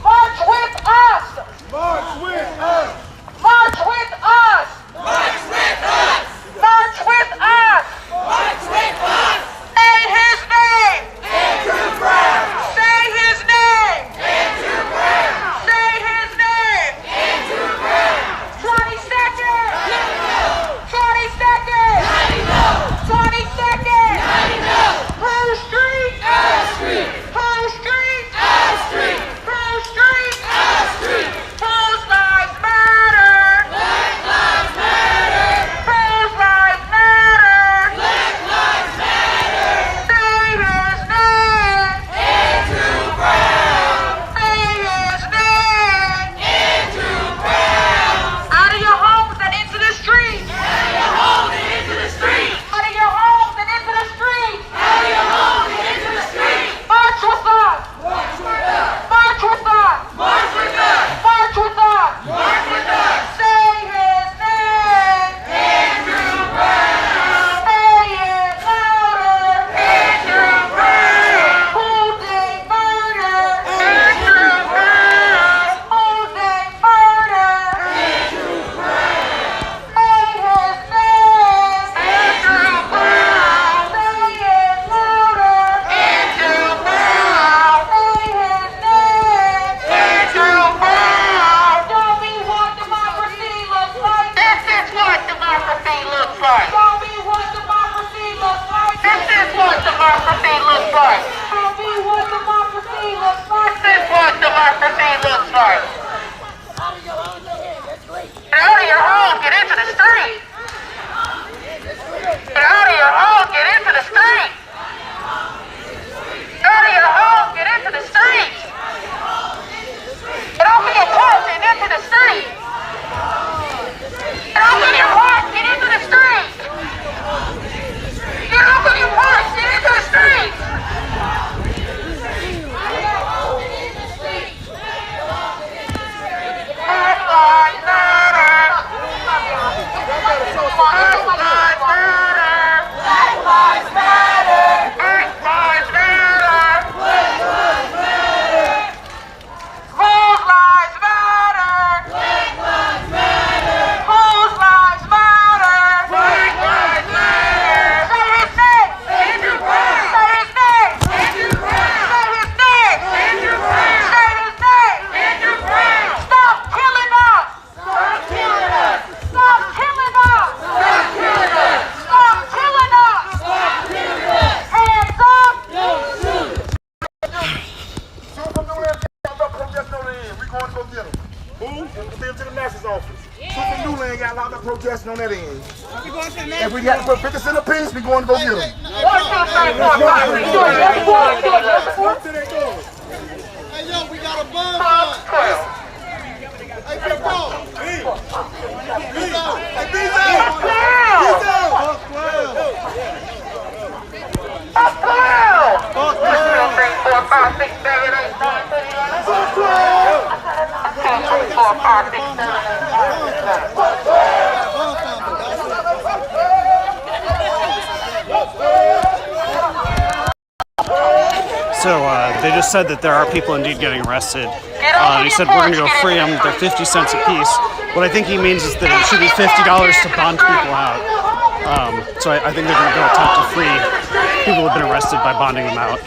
March with us! March with us. March with us! March with us. March with us! March with us. Say his name! Andrew Brown. Say his name! Andrew Brown. Say his name! Andrew Brown. 20 seconds! Let it go. 20 seconds! Let it go. 20 seconds! Let it go. Whole street! Our street. Whole street! Our street. Whole street! Our street. Whose lives matter! Black lives matter. Whose lives matter! Black lives matter. Say his name! Andrew Brown. Say his name! Andrew Brown. Out of your homes and into the streets! Out of your home and into the street. Out of your homes and into the streets! Out of your home and into the street. March with us! March with us. March with us! March with us. March with us! March with us. Say his name! Andrew Brown. Say it louder! Andrew Brown. Who they murder? Andrew Brown! Who they murder? Andrew Brown. Say his name! Andrew Brown. Say it louder! Andrew Brown. Say his name! Andrew Brown. Show me what democracy looks like! This is what democracy looks like. Show me what democracy looks like! This is what democracy looks like. Show me what democracy looks like! This is what democracy looks like. Get out of your home, get into the street! Get out of your home, get into the street! Get out of your home, get into the street! Get off of your porch and into the street! Get off of your porch, get into the street! Get off of your porch, get into the street! Black lives matter! Black lives matter! Black lives matter! Black lives matter! Whose lives matter? Black lives matter. Whose lives matter? Black lives matter. Say his name! Andrew Brown. Say his name! Andrew Brown. Say his name! Andrew Brown. Say his name! Andrew Brown. Stop killing us! Stop killing us. Stop killing us! Stop killing us. Stop killing us! Stop killing us. Hands up! Don't shoot. Two from New Land got locked up protesting on the end. We going to go get them. Who? We'll take them to the master's office. Two from New Land got locked up protesting on that end. If we got to put 50 cents a piece, we going to go get them. 1, 2, 3, 4, 5. We doing it every one. We doing it every one. Hey, yo, we got a bomb. Hey, big ball. Hey, Bezo. Hey, Bezo. Bezo. So they just said that there are people indeed getting arrested. He said we're going to go free them. They're 50 cents a piece. What I think he means is that it should be $50 to bond people out. So I think they're going to go attempt to free people who have been arrested by bonding them out.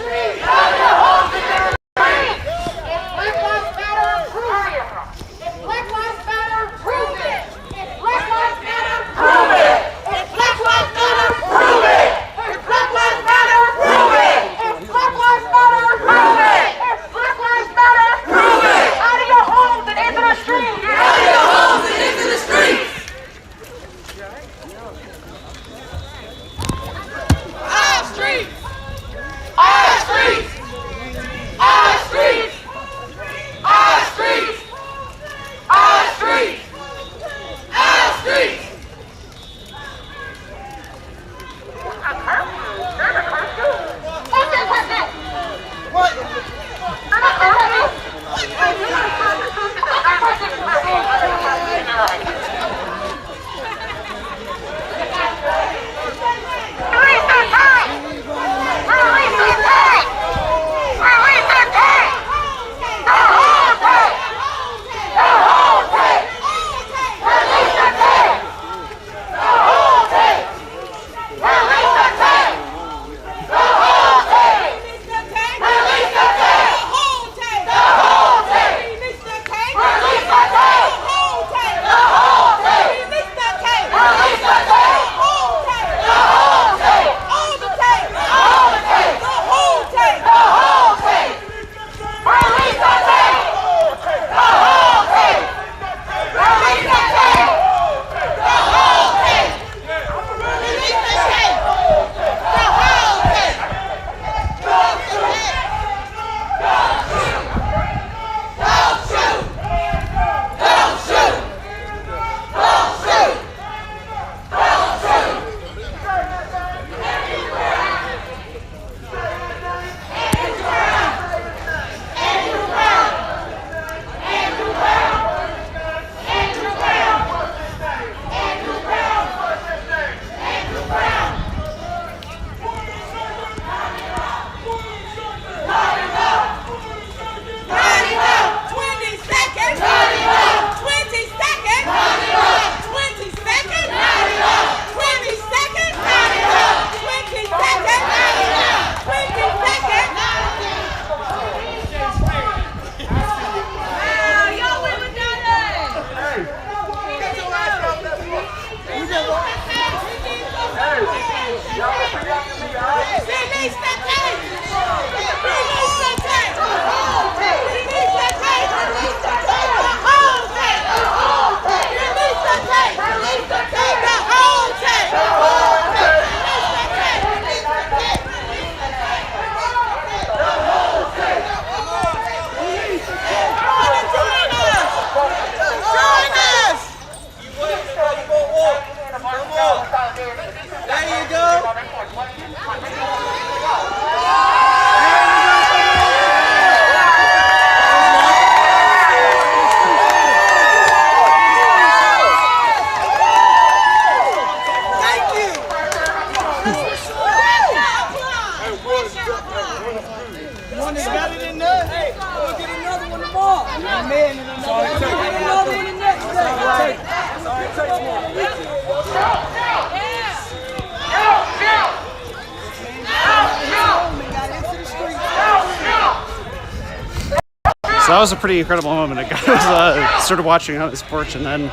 So that was a pretty incredible moment. A guy was sort of watching on his porch, and then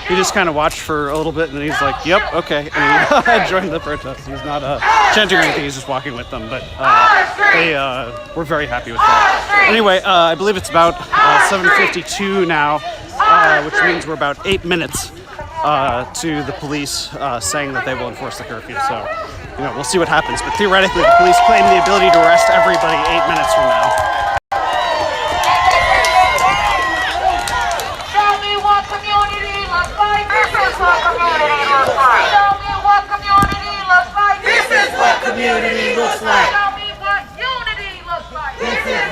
he just kind of watched for a little bit, and then he's like, "Yep, okay," and he joined the protest. He's not chanting or anything; he's just walking with them. But they were very happy with that. Anyway, I believe it's about 7:52 now, which means we're about 8 minutes to the police saying that they will enforce the curfew. So, we'll see what happens. But theoretically, the police claim the ability to arrest everybody 8 minutes from now. Community looks like. Tell me what unity looks like. This is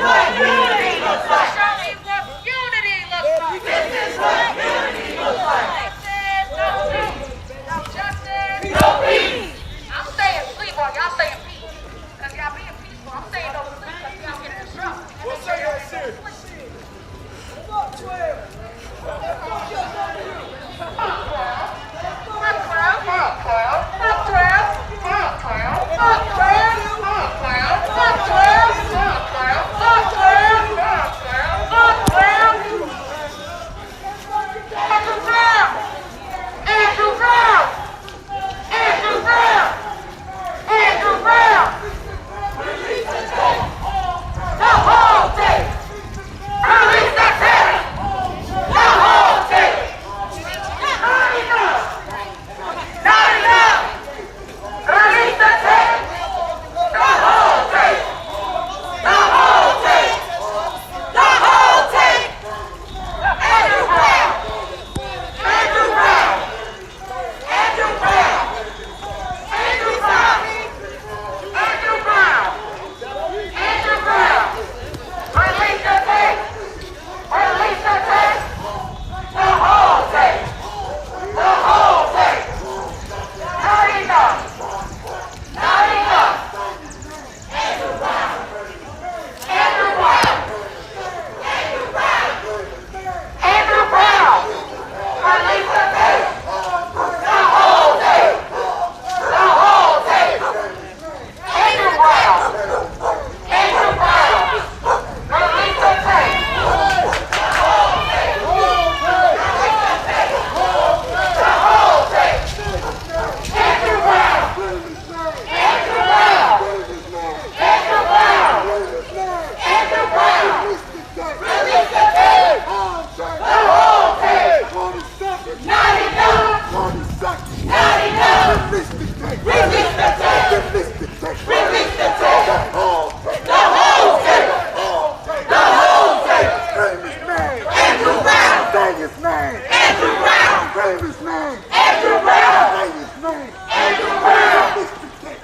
his name. Andrew Brown. Say his name. Andrew Brown. Say his name. Andrew Brown.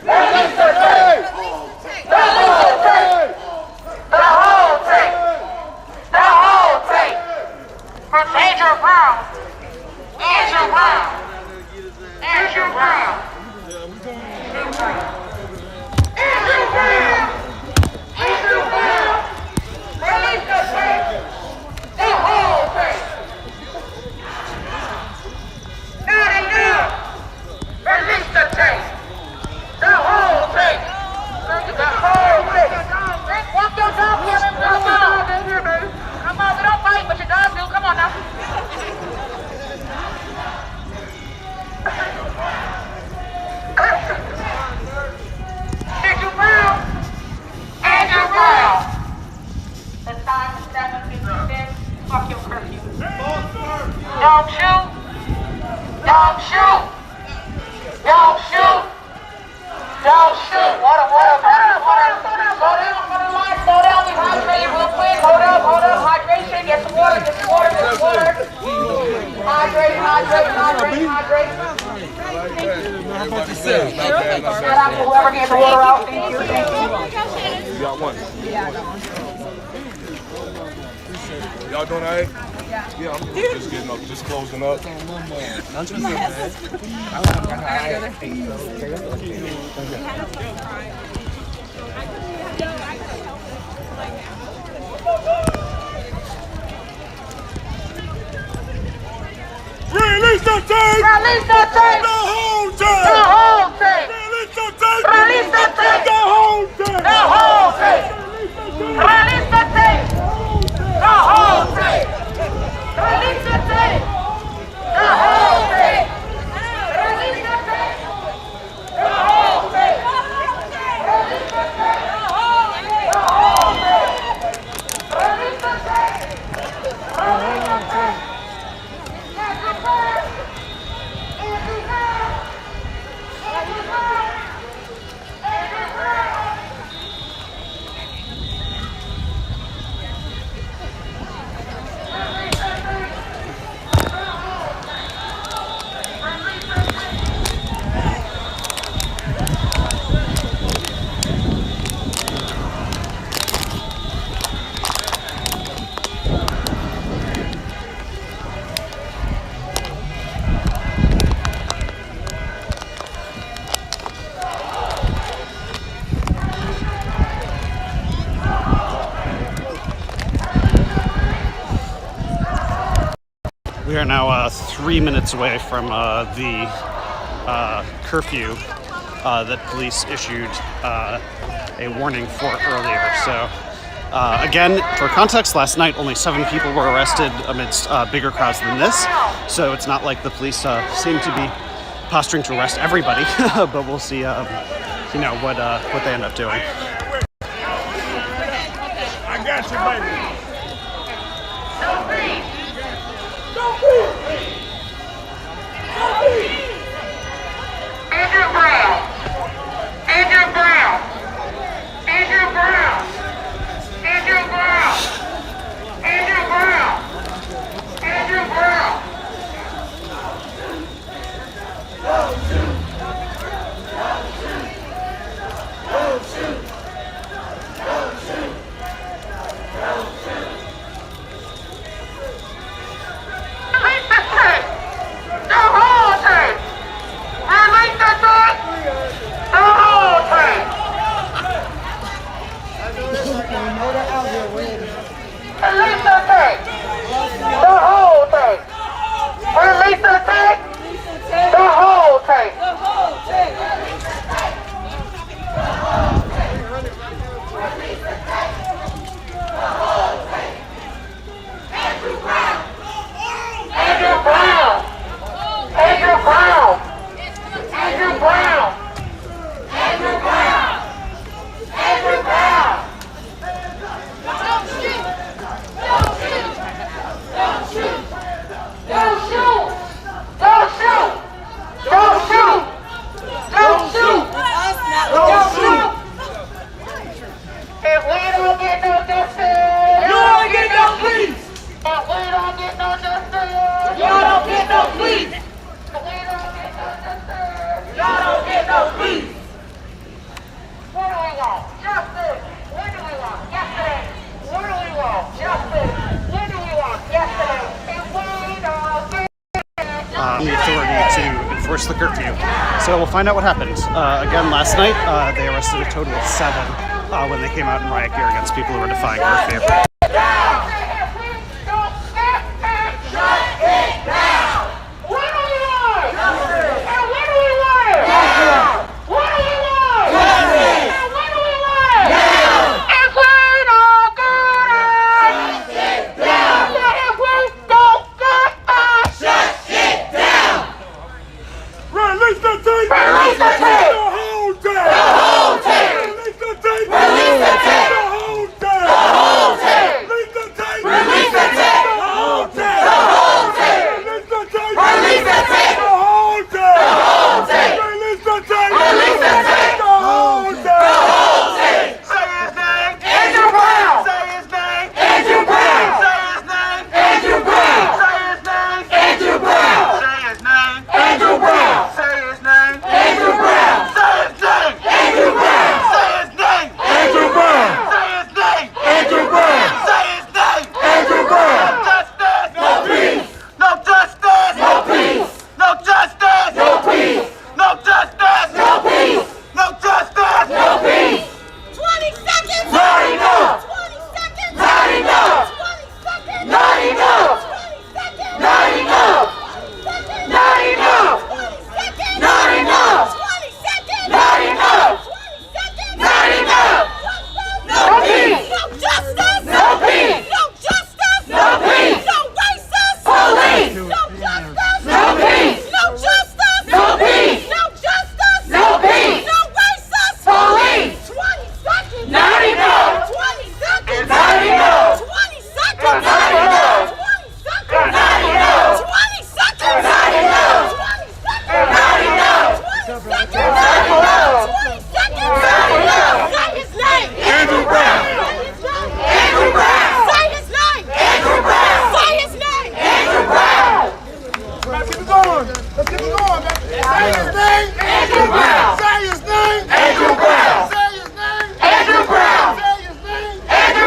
Release the tape. The whole tape. The whole tape. The whole tape. From Andrew Brown. Andrew Brown. Andrew Brown. Andrew Brown. Andrew Brown. Andrew Brown. Release the tape. The whole tape. Not enough. Release the tape. The whole tape. The whole tape. Walk your dog here, baby. Come on. Come on, we don't fight, but your dog do. Come on now. Andrew Brown. Andrew Brown. The time is 7:56. Fuck your curfew. Don't shoot. Don't shoot. Don't shoot. Don't shoot. Water. Slow down. We hydrate real quick. Hold up. Hydration. Get some water. Hydrate. Shout out to whoever gave the water out. Thank you. You got one. Y'all doing all right? Yeah, I'm just getting up, just closing up. Release the tape! Release the tape! The whole tape! The whole tape! Release the tape! Release the tape! The whole tape! The whole tape! Release the tape! The whole tape! Release the tape! The whole tape! Release the tape! The whole tape! Release the tape! The whole tape! Release the tape! Release the tape! Andrew Brown! Andrew Brown! Andrew Brown! Andrew Brown! We are now 3 minutes away from the curfew that police issued a warning for earlier. So again, for context, last night only 7 people were arrested amidst bigger crowds than this. So it's not like the police seem to be posturing to arrest everybody, but we'll see, what they end up doing. I got you, baby. Andrew Brown! Andrew Brown! Andrew Brown! Andrew Brown! Andrew Brown! Andrew Brown! Don't shoot! Don't shoot! Don't shoot! Don't shoot! Don't shoot! the authority to enforce the curfew. So we'll find out what happens. Again, last night they arrested a total of 7 when they came out in riot gear against people who were defying curfew. Let's keep it going, man. Say his name.